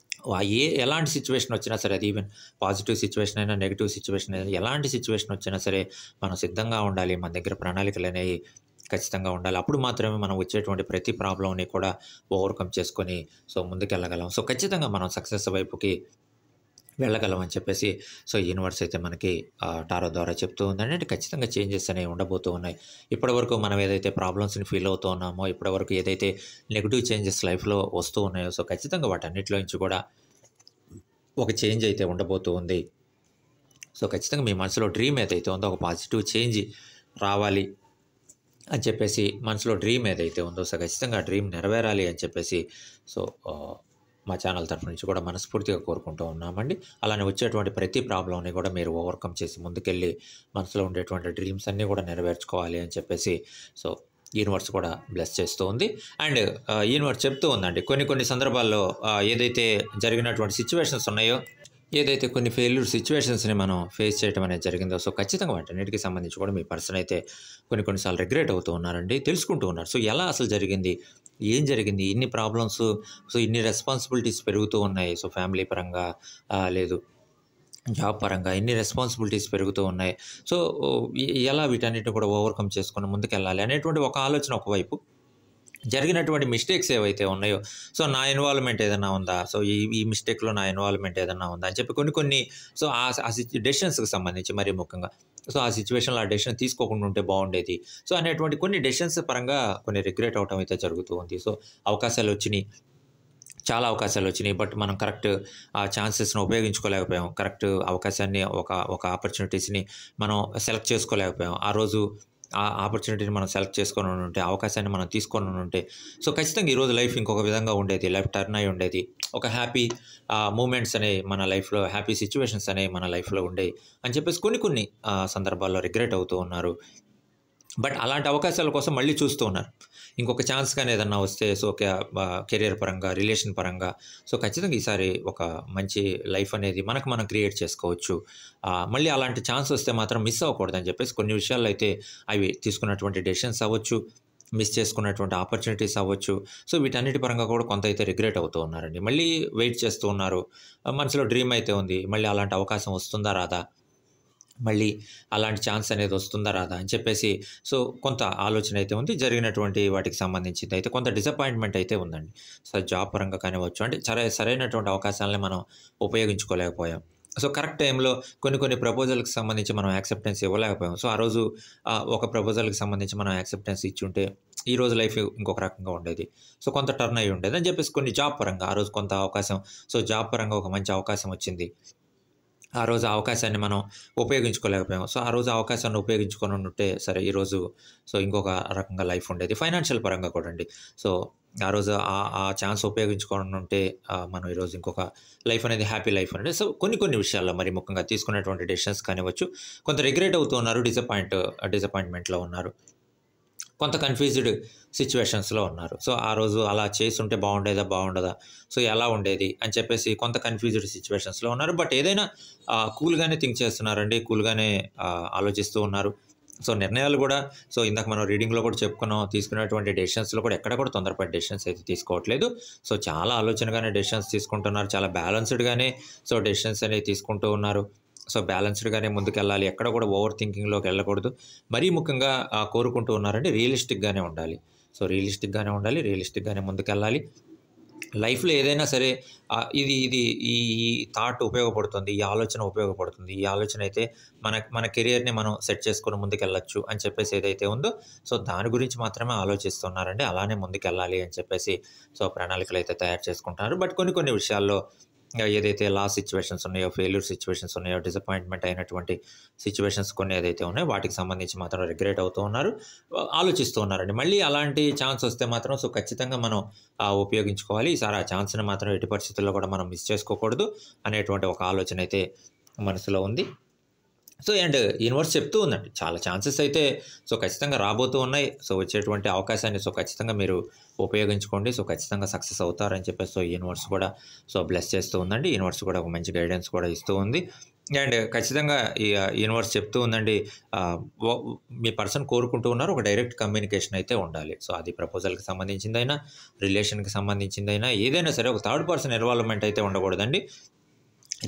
ఎలాంటి సిచ్యువేషన్ వచ్చినా సరే, అది ఈవెన్ పాజిటివ్ సిచ్యువేషన్ అయినా, నెగెటివ్ సిచ్యువేషన్ అయినా, ఎలాంటి సిచ్యువేషన్ వచ్చినా సరే మనం సిద్ధంగా ఉండాలి. మన దగ్గర ప్రణాళికలనేవి ఖచ్చితంగా ఉండాలి. అప్పుడు మాత్రమే మనం వచ్చేటువంటి ప్రతి ప్రాబ్లమ్‌ని కూడా ఓవర్‌కమ్ చేసుకొని ముందుకెళ్ళగలం. సో ఖచ్చితంగా మనం సక్సెస్ వైపుకి వెళ్ళగలం అని చెప్పేసి యూనివర్స్ అయితే మనకి టారో ద్వారా చెప్తూ ఉందండి. అంటే ఖచ్చితంగా చేంజెస్ అనేవి ఉండబోతూ ఉన్నాయి. ఇప్పటివరకు మనం ఏదైతే ప్రాబ్లమ్స్‌ని ఫీల్ అవుతూ ఉన్నామో, ఇప్పటివరకు ఏదైతే నెగెటివ్ చేంజెస్ లైఫ్‌లో వస్తూ ఉన్నాయో, సో ఖచ్చితంగా వాటన్నిటిలో నుంచి కూడా ఒక చేంజ్ అయితే ఉండబోతూ ఉంది. సో ఖచ్చితంగా మీ మనసులో డ్రీమ్ ఏదైతే ఉందో, ఒక పాజిటివ్ చేంజ్ రావాలి అని చెప్పేసి మనసులో డ్రీమ్ ఏదైతే ఉందో, సో ఖచ్చితంగా ఆ డ్రీమ్ నెరవేరాలి అని చెప్పేసి సో మా ఛానల్ తరఫు నుంచి కూడా మనస్ఫూర్తిగా కోరుకుంటూ ఉన్నామండి. అలానే వచ్చేటువంటి ప్రతి ప్రాబ్లమ్‌ని కూడా మీరు ఓవర్‌కమ్ చేసి ముందుకెళ్ళి మనసులో ఉండేటువంటి డ్రీమ్స్ అన్నీ కూడా నెరవేర్చుకోవాలి అని చెప్పేసి యూనివర్స్ కూడా బ్లెస్ చేస్తూ ఉంది. అండ్ యూనివర్స్ చెప్తూ ఉందండి, కొన్ని సందర్భాల్లో ఏదైతే జరిగినటువంటి సిచ్యువేషన్స్ ఉన్నాయో, ఏదైతే కొన్ని ఫెయిల్యూర్ సిచ్యువేషన్స్‌ని మనం ఫేస్ చేయడం అనేది జరిగిందో, సో ఖచ్చితంగా వాటన్నిటికి సంబంధించి కూడా మీ పర్సన్ అయితే కొన్ని సార్లు రిగ్రెట్ అవుతూ ఉన్నారండి. తెలుసుకుంటూ ఉన్నారు. సో ఎలా అసలు జరిగింది? ఏం జరిగింది? ఇన్ని ప్రాబ్లమ్స్, ఇన్ని రెస్పాన్సిబిలిటీస్ పెరుగుతూ ఉన్నాయి. సో ఫ్యామిలీ పరంగా లేదు జాబ్ పరంగా ఇన్ని రెస్పాన్సిబిలిటీస్ పెరుగుతూ ఉన్నాయి. సో ఎలా వీటన్నిటిని కూడా ఓవర్‌కమ్ చేసుకొని ముందుకెళ్ళాలి అనేటువంటి ఒక ఆలోచన ఒకవైపు. జరిగినటువంటి మిస్టేక్స్ ఏవైతే ఉన్నాయో, సో నా ఇన్వాల్వ్‌మెంట్ ఏదన్నా ఉందా? సో ఈ మిస్టేక్‌లో నా ఇన్వాల్వ్‌మెంట్ ఏదన్నా ఉందా? అని చెప్పి కొన్ని సో డెసిషన్స్‌కి సంబంధించి మరీ ముఖ్యంగా. సో ఆ సిట్యుయేషన్‌లో ఆ డెసిషన్ తీసుకోకుండా ఉంటే బావుండేది. సో అనేటువంటి కొన్ని డెసిషన్స్ పరంగా కొన్ని రిగ్రెట్ అవ్వటం అయితే జరుగుతూ ఉంది. సో అవకాశాలొచ్చినియి. చాలా అవకాశాలొచ్చినియి. బట్ మనం కరెక్ట్ ఆ ఛాన్సెస్‌ని ఉపయోగించుకోలేకపోయాం. కరెక్ట్ అవకాశాన్ని ఒక ఆపర్చునిటీస్‌ని మనం సెలెక్ట్ చేసుకోలేకపోయాం. ఆ రోజు ఆ ఆపర్చునిటీని మనం సెలెక్ట్ చేసుకొనుంటే, అవకాశాన్ని మనం తీసుకొనుంటే, సో ఖచ్చితంగా ఈరోజు లైఫ్ ఇంకొక విధంగా ఉండేది. లైఫ్ టర్న్ అయ్యి ఉండేది. ఒక హ్యాపీ మూమెంట్స్ అనేవి మన లైఫ్‌లో, హ్యాపీ సిట్యుయేషన్స్ అనేవి మన లైఫ్‌లో ఉండేవి అని చెప్పేసి కొన్ని సందర్భాల్లో రిగ్రెట్ అవుతూ ఉన్నారు. బట్ అలాంటి అవకాశాల కోసం మళ్ళీ చూస్తూ ఉన్నారు. ఇంకొక ఛాన్స్ గాని ఏదన్నా వస్తే సో కెరియర్ పరంగా, రిలేషన్ పరంగా సో ఖచ్చితంగా ఈసారి ఒక మంచి లైఫ్ అనేది మనకు మనం క్రియేట్ చేసుకోవచ్చు. మళ్ళీ అలాంటి ఛాన్స్ వస్తే మాత్రం మిస్ అవ్వకూడదని చెప్పేసి కొన్ని విషయాల్లో అయితే అవి తీసుకున్నటువంటి డెసిషన్స్ అవ్వచ్చు, మిస్ చేసుకున్నటువంటి ఆపర్చునిటీస్ అవ్వచ్చు. సో వీటన్నిటి పరంగా కూడా కొంత అయితే రిగ్రెట్ అవుతూ ఉన్నారండి. మళ్ళీ వెయిట్ చేస్తూ ఉన్నారు. మనసులో డ్రీమ్ అయితే ఉంది. మళ్ళీ అలాంటి అవకాశం వస్తుందా? రాదా? మళ్ళీ అలాంటి ఛాన్స్ అనేది వస్తుందా? రాదా? అని చెప్పేసి సో కొంత ఆలోచన అయితే ఉంది. జరిగినటువంటి వాటికి సంబంధించిందయితే కొంత డిసప్పాయింట్‌మెంట్ అయితే ఉందండి. సో జాబ్ పరంగా కానివ్వచ్చు. అంటే సరైనటువంటి అవకాశాలని మనం ఉపయోగించుకోలేకపోయాం. సో కరెక్ట్ టైంలో కొన్ని ప్రపోజల్‌కి సంబంధించి మనం యాక్సెప్టెన్స్ ఇవ్వలేకపోయాం. సో ఆ రోజు ఒక ప్రపోజల్‌కి సంబంధించి మనం యాక్సెప్టెన్స్ ఇచ్చుంటే ఈరోజు లైఫ్ ఇంకొక రకంగా ఉండేది. సో కొంత టర్న్ అయ్యి ఉండేది అని చెప్పేసి కొన్ని జాబ్ పరంగా ఆ రోజు కొంత అవకాశం సో జాబ్ పరంగా ఒక మంచి అవకాశం వచ్చింది. ఆ రోజు ఆ అవకాశాన్ని మనం ఉపయోగించుకోలేకపోయాం. సో, ఆ రోజు ఆ అవకాశాన్ని ఉపయోగించుకొనుంటే సరే ఈరోజు సో, ఇంకొక రకంగా లైఫ్ ఉండేది. ఫైనాన్షియల్ పరంగా కూడా అండి. సో, ఆ రోజు ఆ ఛాన్స్ ఉపయోగించుకొనుంటే మనం ఈరోజు ఇంకొక లైఫ్ అనేది హ్యాపీ లైఫ్ అనేది సో, కొన్ని విషయాల్లో మరి ముఖ్యంగా తీసుకున్నటువంటి డెసిషన్స్ కానివ్వచ్చు, కొంత రిగ్రెట్ అవుతూ ఉన్నారు. డిసప్పాయింట్‌మెంట్‌లో ఉన్నారు. కొంత కన్‌ఫ్యూజ్డ్ సిట్యుయేషన్స్‌లో ఉన్నారు. సో, ఆ రోజు అలా చేసుంటే బాగుండేదా? బాగుండదా? సో, ఎలా ఉండేది? అని చెప్పేసి కొంత కన్‌ఫ్యూజ్డ్ సిట్యుయేషన్స్‌లో ఉన్నారు. బట్ ఏదైనా కూల్‌గానే థింక్ చేస్తున్నారండి. కూల్‌గానే ఆలోచిస్తూ ఉన్నారు. సో, నిర్ణయాలు గూడా సో, ఇందాక మనం రీడింగ్‌లో కూడా చెప్పుకున్నాం. తీసుకునేటువంటి డెసిషన్స్‌లో కూడా ఎక్కడ కూడా తొందరపడి డెసిషన్స్ అయితే తీసుకోవట్లేదు. సో, చాలా ఆలోచనగానే డెసిషన్స్ తీసుకుంటున్నారు. చాలా బ్యాలెన్స్‌డ్‌గానే సో, డెసిషన్స్ అనేవి తీసుకుంటూ ఉన్నారు. సో, బ్యాలెన్స్‌డ్‌గానే ముందుకెళ్ళాలి. ఎక్కడ కూడా ఓవర్ థింకింగ్‌లోకి వెళ్ళకూడదు. మరీ ముఖ్యంగా కోరుకుంటూ ఉన్నారంటే రియలిస్టిక్‌గానే ఉండాలి. సో, రియలిస్టిక్‌గానే ముందుకెళ్ళాలి. లైఫ్‌లో ఏదైనా సరే ఇది ఇది ఈ ఈ థాట్ ఉపయోగపడుతుంది. ఈ ఆలోచన ఉపయోగపడుతుంది. ఈ ఆలోచన అయితే మన కెరియర్‌ని మనం సెట్ చేసుకొని ముందుకెళ్ళొచ్చు అని చెప్పేసి ఏదైతే ఉందో సో, దాని గురించి మాత్రమే ఆలోచిస్తున్నారండి. అలానే ముందుకెళ్ళాలి అని చెప్పేసి సో, ప్రణాళికలైతే తయారు చేసుకుంటున్నారు. బట్ కొన్ని విషయాల్లో ఏదైతే లాస్ సిట్యుయేషన్స్ ఉన్నాయో, ఫెయిల్యూర్ సిట్యుయేషన్స్ ఉన్నాయో, డిసప్పాయింట్‌మెంట్ అయినటువంటి సిట్యుయేషన్స్ కొన్ని ఏదైతే ఉన్నాయో వాటికి సంబంధించి మాత్రం రిగ్రెట్ అవుతూ ఉన్నారు. ఆలోచిస్తూ ఉన్నారండి. మళ్ళీ అలాంటి ఛాన్స్ వస్తే మాత్రం సో, ఖచ్చితంగా మనం ఉపయోగించుకోవాలి. ఈసారి ఆ ఛాన్స్‌ని మాత్రం ఎట్టి పరిస్థితుల్లో కూడా మనం మిస్ చేసుకోకూడదు అనేటువంటి ఒక ఆలోచన అయితే మనసులో ఉంది. సో, అండ్ యూనివర్స్ చెప్తూ ఉందండి. చాలా ఛాన్సెస్ అయితే సో, ఖచ్చితంగా రాబోతూ ఉన్నాయి. సో, వచ్చేటువంటి అవకాశాన్ని సో, ఖచ్చితంగా మీరు ఉపయోగించుకోండి. సో, ఖచ్చితంగా సక్సెస్ అవుతారని చెప్పేసి సో, యూనివర్స్ కూడా సో, బ్లెస్ చేస్తూ ఉందండి. యూనివర్స్ కూడా ఒక మంచి గైడెన్స్ కూడా ఇస్తూ ఉంది. అండ్ ఖచ్చితంగా ఈ యూనివర్స్ చెప్తూ ఉందండి. ఆహ్, వ మీ పర్సన్ కోరుకుంటూ ఉన్నారు. ఒక డైరెక్ట్ కమ్యూనికేషన్ అయితే ఉండాలి. సో, అది ప్రపోజల్‌కి సంబంధించిందైనా, రిలేషన్‌కి సంబంధించిందైనా ఏదైనా సరే ఒక థర్డ్ పర్సన్ ఇన్వాల్వ్‌మెంట్ అయితే ఉండకూడదండి.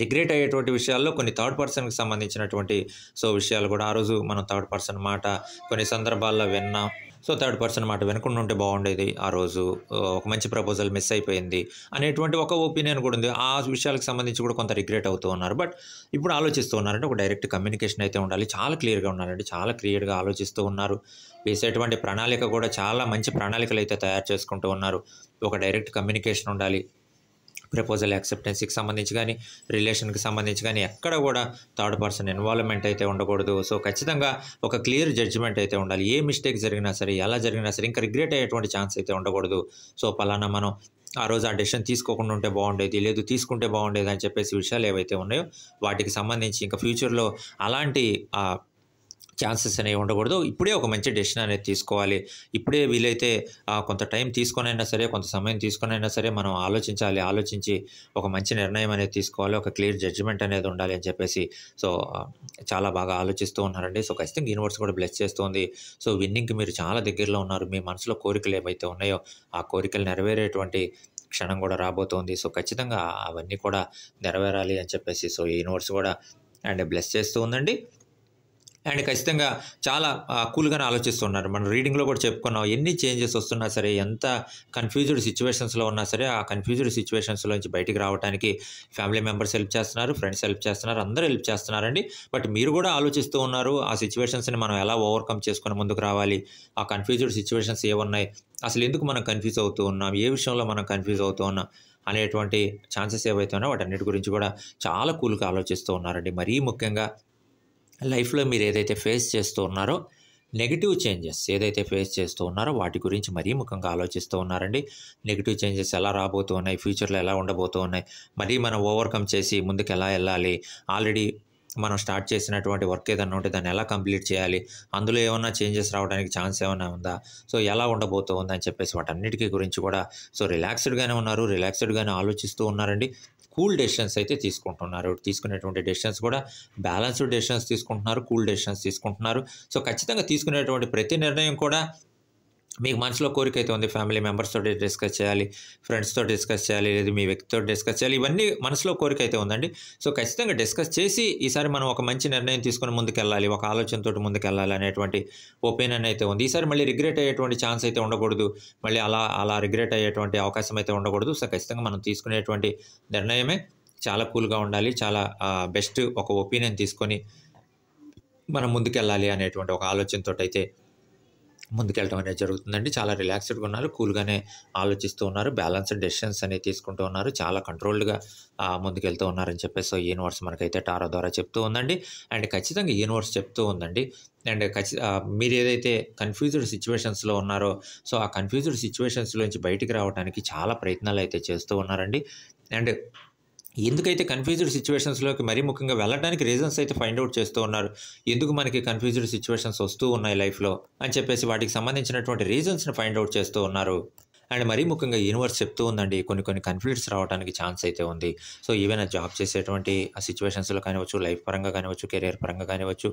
రిగ్రెట్ అయ్యేటువంటి విషయాల్లో కొన్ని థర్డ్ పర్సన్‌కి సంబంధించినటువంటి సో, విషయాలు కూడా ఆ రోజు మనం థర్డ్ పర్సన్ మాట కొన్ని సందర్భాల్లో విన్నాం. సో, థర్డ్ పర్సన్ మాట వినకుండా ఉంటే బాగుండేది. ఆ రోజు ఒక మంచి ప్రపోజల్ మిస్ అయిపోయింది అనేటువంటి ఒక ఒపీనియన్ కూడా ఉంది. ఆ విషయాలకు సంబంధించి కూడా కొంత రిగ్రెట్ అవుతూ ఉన్నారు. బట్ ఇప్పుడు ఆలోచిస్తూ ఉన్నారంటే ఒక డైరెక్ట్ కమ్యూనికేషన్ అయితే ఉండాలి. చాలా క్లియర్‌గా ఉన్నారండి. చాలా క్లియర్‌గా ఆలోచిస్తూ ఉన్నారు. వేసేటువంటి ప్రణాళిక కూడా చాలా మంచి ప్రణాళికలైతే తయారు చేసుకుంటూ ఉన్నారు. ఒక డైరెక్ట్ కమ్యూనికేషన్ ఉండాలి. ప్రపోజల్ యాక్సెప్టెన్సీకి సంబంధించి గానీ, రిలేషన్‌కి సంబంధించి గానీ, ఎక్కడ గూడా థర్డ్ పర్సన్ ఇన్వాల్వ్‌మెంట్ అయితే ఉండకూడదు. సో, ఖచ్చితంగా ఒక క్లియర్ జడ్జ్‌మెంట్ అయితే ఉండాలి. ఏ మిస్టేక్ జరిగినా సరే, ఎలా జరిగినా సరే, ఇంకా రిగ్రెట్ అయ్యేటువంటి ఛాన్స్ అయితే ఉండకూడదు. సో, పలానా మనం ఆ రోజు ఆ డెసిషన్ తీసుకోకుండా ఉంటే బాగుండేది, లేదు తీసుకుంటే బాగుండేది అని చెప్పేసి విషయాలు ఏవైతే ఉన్నాయో, వాటికి సంబంధించి ఇంకా ఫ్యూచర్‌లో అలాంటి ఛాన్సెస్ అనేవి ఉండకూడదు. ఇప్పుడే ఒక మంచి డెసిషన్ అనేది తీసుకోవాలి. ఇప్పుడే వీలైతే కొంత టైం తీసుకొనైనా సరే, కొంత సమయం తీసుకొనైనా సరే మనం ఆలోచించాలి. ఆలోచించి ఒక మంచి నిర్ణయం అనేది తీసుకోవాలి. ఒక క్లియర్ జడ్జ్‌మెంట్ అనేది ఉండాలి అని చెప్పేసి సో, చాలా బాగా ఆలోచిస్తూ ఉన్నారండి. సో, ఖచ్చితంగా యూనివర్స్ కూడా బ్లెస్ చేస్తోంది. సో, విన్నింగ్‌కి మీరు చాలా దగ్గరలో ఉన్నారు. మీ మనసులో కోరికలు ఏవైతే ఉన్నాయో, ఆ కోరికలు నెరవేరేటువంటి క్షణం కూడా రాబోతోంది. సో, ఖచ్చితంగా అవన్నీ కూడా నెరవేరాలి అని చెప్పేసి సో, యూనివర్స్ కూడా అండ్ బ్లెస్ చేస్తూ ఉందండి. అండ్ ఖచ్చితంగా చాలా కూల్‌గానే ఆలోచిస్తున్నారు. మనం రీడింగ్‌లో కూడా చెప్పుకున్నాం. ఎన్ని చేంజెస్ వస్తున్నా సరే, ఎంత కన్‌ఫ్యూజ్డ్ సిట్యుయేషన్స్‌లో ఉన్నా సరే, ఆ కన్‌ఫ్యూజ్డ్ సిట్యుయేషన్స్‌లోంచి బయటికి రావటానికి ఫ్యామిలీ మెంబర్స్ హెల్ప్ చేస్తున్నారు, ఫ్రెండ్స్ హెల్ప్ చేస్తున్నారు, అందరూ హెల్ప్ చేస్తున్నారండి. బట్ మీరు కూడా ఆలోచిస్తూ ఉన్నారు. ఆ సిట్యుయేషన్స్‌ని మనం ఎలా ఓవర్‌కమ్ చేసుకొని ముందుకు రావాలి? ఆ కన్‌ఫ్యూజ్డ్ సిట్యుయేషన్స్ ఏవున్నాయి? అసలెందుకు మనం కన్‌ఫ్యూజ్ అవుతూ ఉన్నాం? ఏ విషయంలో మనం కన్‌ఫ్యూజ్ అవుతూ ఉన్నాం? అనేటువంటి ఛాన్సెస్ ఏవైతే ఉన్నాయో వాటన్నిటి గురించి కూడా చాలా కూల్‌గా ఆలోచిస్తూ ఉన్నారండి. మరీ ముఖ్యంగా లైఫ్‌లో మీరేదైతే ఫేస్ చేస్తూ ఉన్నారో, నెగెటివ్ చేంజెస్ ఏదైతే ఫేస్ చేస్తూ ఉన్నారో, వాటి గురించి మరీ ముఖ్యంగా ఆలోచిస్తూ ఉన్నారండి. నెగెటివ్ చేంజెస్ ఎలా రాబోతూ ఉన్నాయి, ఫ్యూచర్‌లో ఎలా ఉండబోతూ ఉన్నాయి, మరీ మనం ఓవర్‌కమ్ చేసి ముందుకెలా ఎళ్ళాలి, ఆల్రెడీ మనం స్టార్ట్ చేసినటువంటి వర్క్ ఏదన్నా ఉంటే దాన్ని ఎలా కంప్లీట్ చేయాలి, అందులో ఏమన్నా చేంజెస్ రావడానికి ఛాన్స్ ఏమన్నా ఉందా, సో ఎలా ఉండబోతూ ఉందని చెప్పేసి వాటన్నిటికి గురించి కూడా సో రిలాక్స్‌డ్‌గానే ఉన్నారు. రిలాక్స్‌డ్‌గానే ఆలోచిస్తూ ఉన్నారండి. కూల్ డెసిషన్స్ అయితే తీసుకుంటున్నారు. తీసుకునేటువంటి డెసిషన్స్ కూడా బ్యాలెన్స్‌డ్ డెసిషన్స్ తీసుకుంటున్నారు. కూల్ డెసిషన్స్ తీసుకుంటున్నారు. సో, ఖచ్చితంగా తీసుకునేటువంటి ప్రతి నిర్ణయం కూడా మీకు మనసులో కోరికైతే ఉంది. ఫ్యామిలీ మెంబర్స్ తోటి డిస్కస్ చేయాలి, ఫ్రెండ్స్‌తో డిస్కస్ చేయాలి, లేదా మీ వ్యక్తితో డిస్కస్ చేయాలి. ఇవన్నీ మనసులో కోరికైతే ఉందండి. సో, ఖచ్చితంగా డిస్కస్ చేసి ఈసారి మనం ఒక మంచి నిర్ణయం తీసుకొని ముందుకెళ్ళాలి. ఒక ఆలోచనతోటి ముందుకెళ్ళాలి అనేటువంటి ఒపీనియన్ అయితే ఉంది. ఈసారి మళ్ళీ రిగ్రెట్ అయ్యేటువంటి ఛాన్స్ అయితే ఉండకూడదు. మళ్ళీ అలా రిగ్రెట్ అయ్యేటువంటి అవకాశం అయితే ఉండకూడదు. సో, ఖచ్చితంగా మనం తీసుకునేటువంటి నిర్ణయమే చాలా కూల్‌గా ఉండాలి. చాలా బెస్ట్ ఒక ఒపీనియన్ తీసుకొని మనం ముందుకెళ్ళాలి అనేటువంటి ఒక ఆలోచనతోటైతే ముందుకెళ్ళటం అనేది జరుగుతుందండి. చాలా రిలాక్స్‌డ్‌గా ఉన్నారు. కూల్‌గానే ఆలోచిస్తూ ఉన్నారు. బ్యాలెన్స్‌డ్ డెసిషన్స్ అనేవి తీసుకుంటూ ఉన్నారు. చాలా కంట్రోల్డ్‌గా ముందుకెళ్తూ ఉన్నారని చెప్పేసి యూనివర్స్ మనకైతే టారో ద్వారా చెప్తూ ఉందండి. అండ్ ఖచ్చితంగా యూనివర్స్ చెప్తూ ఉందండి. అండ్ మీరేదైతే కన్‌ఫ్యూజ్డ్ సిట్యుయేషన్స్‌లో ఉన్నారో, సో, ఆ కన్‌ఫ్యూజ్డ్ సిట్యుయేషన్స్‌లోంచి బయటికి రావడానికి చాలా ప్రయత్నాలైతే చేస్తూ ఉన్నారండి. అండ్ ఎందుకైతే కన్‌ఫ్యూజ్డ్ సిట్యుయేషన్స్‌లోకి మరీ ముఖ్యంగా వెళ్ళటానికి రీజన్స్ అయితే ఫైండ్ ఔట్ చేస్తూ ఉన్నారు. ఎందుకు మనకి కన్‌ఫ్యూజ్డ్ సిట్యుయేషన్స్ వస్తూ ఉన్నాయి లైఫ్‌లో అని చెప్పేసి వాటికి సంబంధించినటువంటి రీజన్స్‌ని ఫైండ్ ఔట్ చేస్తూ ఉన్నారు. అండ్ మరీ ముఖ్యంగా యూనివర్స్ చెప్తూ ఉందండి. కొన్ని కాన్‌ఫ్లిక్ట్స్ రావడానికి ఛాన్స్ అయితే ఉంది. సో, ఈవెన్ జాబ్ చేసేటువంటి సిట్యుయేషన్స్‌లో కానివ్వచ్చు, లైఫ్ పరంగా కానివ్వచ్చు, కెరియర్ పరంగా కానివ్వచ్చు,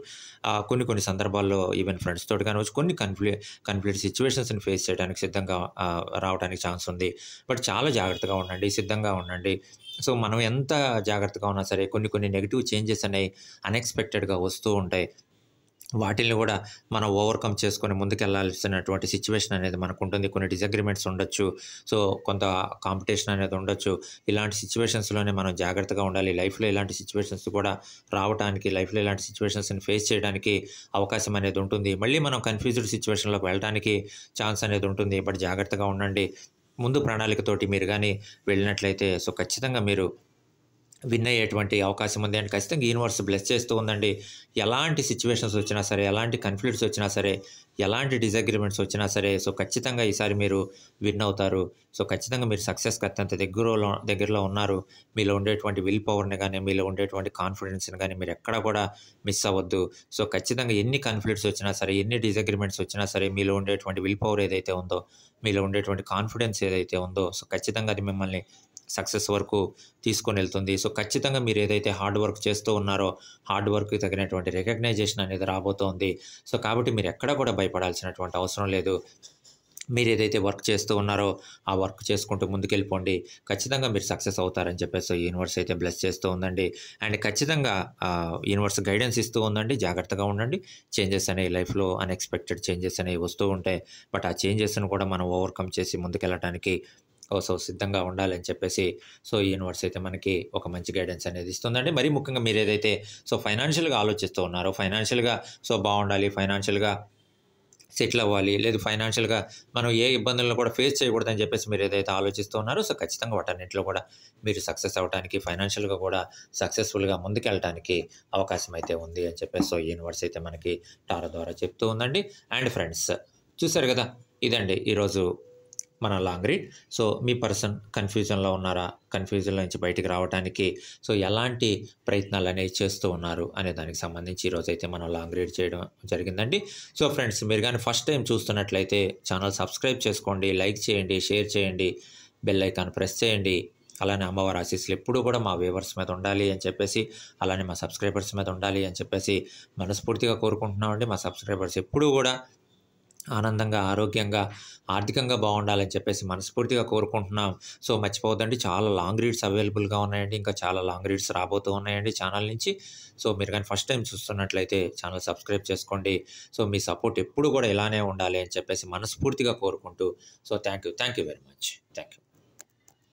కొన్ని సందర్భాల్లో ఈవెన్ ఫ్రెండ్స్ తోటి కానివ్వచ్చు, కొన్ని కాన్‌ఫ్లిక్ట్ సిట్యుయేషన్స్‌ని ఫేస్ చేయడానికి సిద్ధంగా రావడానికి ఛాన్స్ ఉంది. బట్ చాలా జాగ్రత్తగా ఉండండి. సిద్ధంగా ఉండండి. సో, మనం ఎంత జాగ్రత్తగా ఉన్నా సరే కొన్ని నెగెటివ్ చేంజెస్ అనేవి అన్‌ఎక్స్‌పెక్టెడ్‌గా వస్తూ ఉంటాయి. వాటిల్ని గూడా మనం ఓవర్‌కమ్ చేసుకొని ముందుకెళ్ళాల్సినటువంటి సిట్యుయేషన్ అనేది మనకుంటుంది. కొన్ని డిసగ్రీమెంట్స్ ఉండొచ్చు. సో, కొంత కాంపిటీషన్ అనేది ఉండొచ్చు. ఇలాంటి సిట్యుయేషన్స్‌లోనే మనం జాగ్రత్తగా ఉండాలి. లైఫ్‌లో ఇలాంటి సిట్యుయేషన్స్ కూడా రావటానికి, లైఫ్‌లో ఇలాంటి సిట్యుయేషన్స్‌ని ఫేస్ చేయడానికి అవకాశం అనేది ఉంటుంది. మళ్ళీ మనం కన్‌ఫ్యూజ్డ్ సిట్యుయేషన్‌లోకి వెళ్ళటానికి ఛాన్స్ అనేది ఉంటుంది. బట్ జాగ్రత్తగా ఉండండి. ముందు ప్రణాళికతోటి మీరు గాని వెళ్ళినట్లయితే సో, ఖచ్చితంగా మీరు విన్ అయ్యేటువంటి అవకాశం ఉంది. అండ్ ఖచ్చితంగా యూనివర్స్ బ్లెస్ చేస్తూ ఉందండి. ఎలాంటి సిట్యుయేషన్స్ వచ్చినా సరే, ఎలాంటి కాన్‌ఫ్లిక్ట్స్ వచ్చినా సరే, ఎలాంటి డిసగ్రీమెంట్స్ వచ్చినా సరే, సో, ఖచ్చితంగా ఈసారి మీరు విన్ అవుతారు. సో, ఖచ్చితంగా మీరు సక్సెస్‌కి అత్యంత దగ్గరలో ఉన్నారు. మీలో ఉండేటువంటి విల్ పవర్‌ని గాని, మీలో ఉండేటువంటి కాన్ఫిడెన్స్‌ని గాని మీరెక్కడా కూడా మిస్ అవ్వద్దు. సో, ఖచ్చితంగా ఎన్ని కాన్‌ఫ్లిక్ట్స్ వచ్చినా సరే, ఎన్ని డిసగ్రీమెంట్స్ వచ్చినా సరే, మీలో ఉండేటువంటి విల్ పవర్ ఏదైతే ఉందో, మీలో ఉండేటువంటి కాన్ఫిడెన్స్ ఏదైతే ఉందో, సో, ఖచ్చితంగా అది మిమ్మల్ని సక్సెస్ వరకు తీసుకొనెళ్తుంది. సో, ఖచ్చితంగా మీరేదైతే హార్డ్ వర్క్ చేస్తూ ఉన్నారో, హార్డ్ వర్క్‌కి తగినటువంటి రికగ్నైజేషన్ అనేది రాబోతోంది. సో, కాబట్టి మీరెక్కడా కూడా భయపడాల్సినటువంటి అవసరం లేదు. మీరేదైతే వర్క్ చేస్తూ ఉన్నారో, ఆ వర్క్ చేసుకుంటూ ముందుకెళ్ళిపోండి. ఖచ్చితంగా మీరు సక్సెస్ అవుతారని చెప్పేసి యూనివర్స్ అయితే బ్లెస్ చేస్తూ ఉందండి. అండ్ ఖచ్చితంగా యూనివర్స్ గైడెన్స్ ఇస్తూ ఉందండి. జాగ్రత్తగా ఉండండి. చేంజెస్ అనేవి లైఫ్‌లో అన్‌ఎక్స్‌పెక్టెడ్ చేంజెస్ అనేవి వస్తూ ఉంటాయి. బట్ ఆ చేంజెస్‌ని కూడా మనం ఓవర్‌కమ్ చేసి ముందుకెళ్ళటానికి సో, సిద్ధంగా ఉండాలని చెప్పేసి సో, యూనివర్స్ అయితే మనకి ఒక మంచి గైడెన్స్ అనేది ఇస్తుందండి. మరీ ముఖ్యంగా మీరేదైతే సో, ఫైనాన్షియల్‌గా ఆలోచిస్తూ ఉన్నారో, ఫైనాన్షియల్‌గా సో, బావుండాలి, ఫైనాన్షియల్‌గా సెటిల్ అవ్వాలి, లేదు ఫైనాన్షియల్‌గా మనం ఏ ఇబ్బందులను కూడా ఫేస్ చేయకూడదని చెప్పేసి మీరేదైతే ఆలోచిస్తూ ఉన్నారో, సో, ఖచ్చితంగా వాటన్నిటిలో కూడా మీరు సక్సెస్ అవ్వటానికి, ఫైనాన్షియల్‌గా కూడా సక్సెస్‌ఫుల్‌గా ముందుకెళ్ళటానికి అవకాశం అయితే ఉంది అని చెప్పేసి సో, యూనివర్స్ అయితే మనకి టారో ద్వారా చెప్తూ ఉందండి. అండ్ ఫ్రెండ్స్ చూసారు గదా! ఇదండి ఈరోజు మన లాంగ్ రీడ్. సో, మీ పర్సన్ కన్‌ఫ్యూజన్‌లో ఉన్నారా? కన్‌ఫ్యూజన్‌లో నుంచి బయటికి రావటానికి సో, ఎలాంటి ప్రయత్నాలనేవి చేస్తూ ఉన్నారు అనే దానికి సంబంధించి ఈరోజైతే మనం లాంగ్ రీడ్ చేయడం జరిగిందండి. సో, ఫ్రెండ్స్ మీరు గాని ఫస్ట్ టైమ్ చూస్తున్నట్లయితే ఛానల్ సబ్స్క్రైబ్ చేసుకోండి, లైక్ చేయండి, షేర్ చేయండి, బెల్ ఐకాన్ ప్రెస్ చేయండి. అలానే అమ్మవారి ఆశీస్సులు ఎప్పుడూ కూడా మా వ్యూవర్స్ మీద ఉండాలి అని చెప్పేసి, అలానే మా సబ్స్క్రైబర్స్ మీద ఉండాలి అని చెప్పేసి మనస్ఫూర్తిగా కోరుకుంటున్నామండి. మా సబ్స్క్రైబర్స్ ఎప్పుడూ కూడా ఆనందంగా, ఆరోగ్యంగా, ఆర్థికంగా బాగుండాలని చెప్పేసి మనస్ఫూర్తిగా కోరుకుంటున్నాం. సో, మర్చిపోవద్దండి, చాలా లాంగ్ రీడ్స్ అవైలబుల్‌గా ఉన్నాయండి. ఇంకా చాలా లాంగ్ రీడ్స్ రాబోతూ ఉన్నాయండి ఛానల్ నుంచి. సో, మీరు గాని ఫస్ట్ టైమ్ చూస్తున్నట్లయితే ఛానల్ సబ్స్క్రైబ్ చేసుకోండి. సో, మీ సపోర్ట్ ఎప్పుడు కూడా ఇలానే ఉండాలి అని చెప్పేసి మనస్ఫూర్తిగా కోరుకుంటూ, so, thank you very much. Thank you.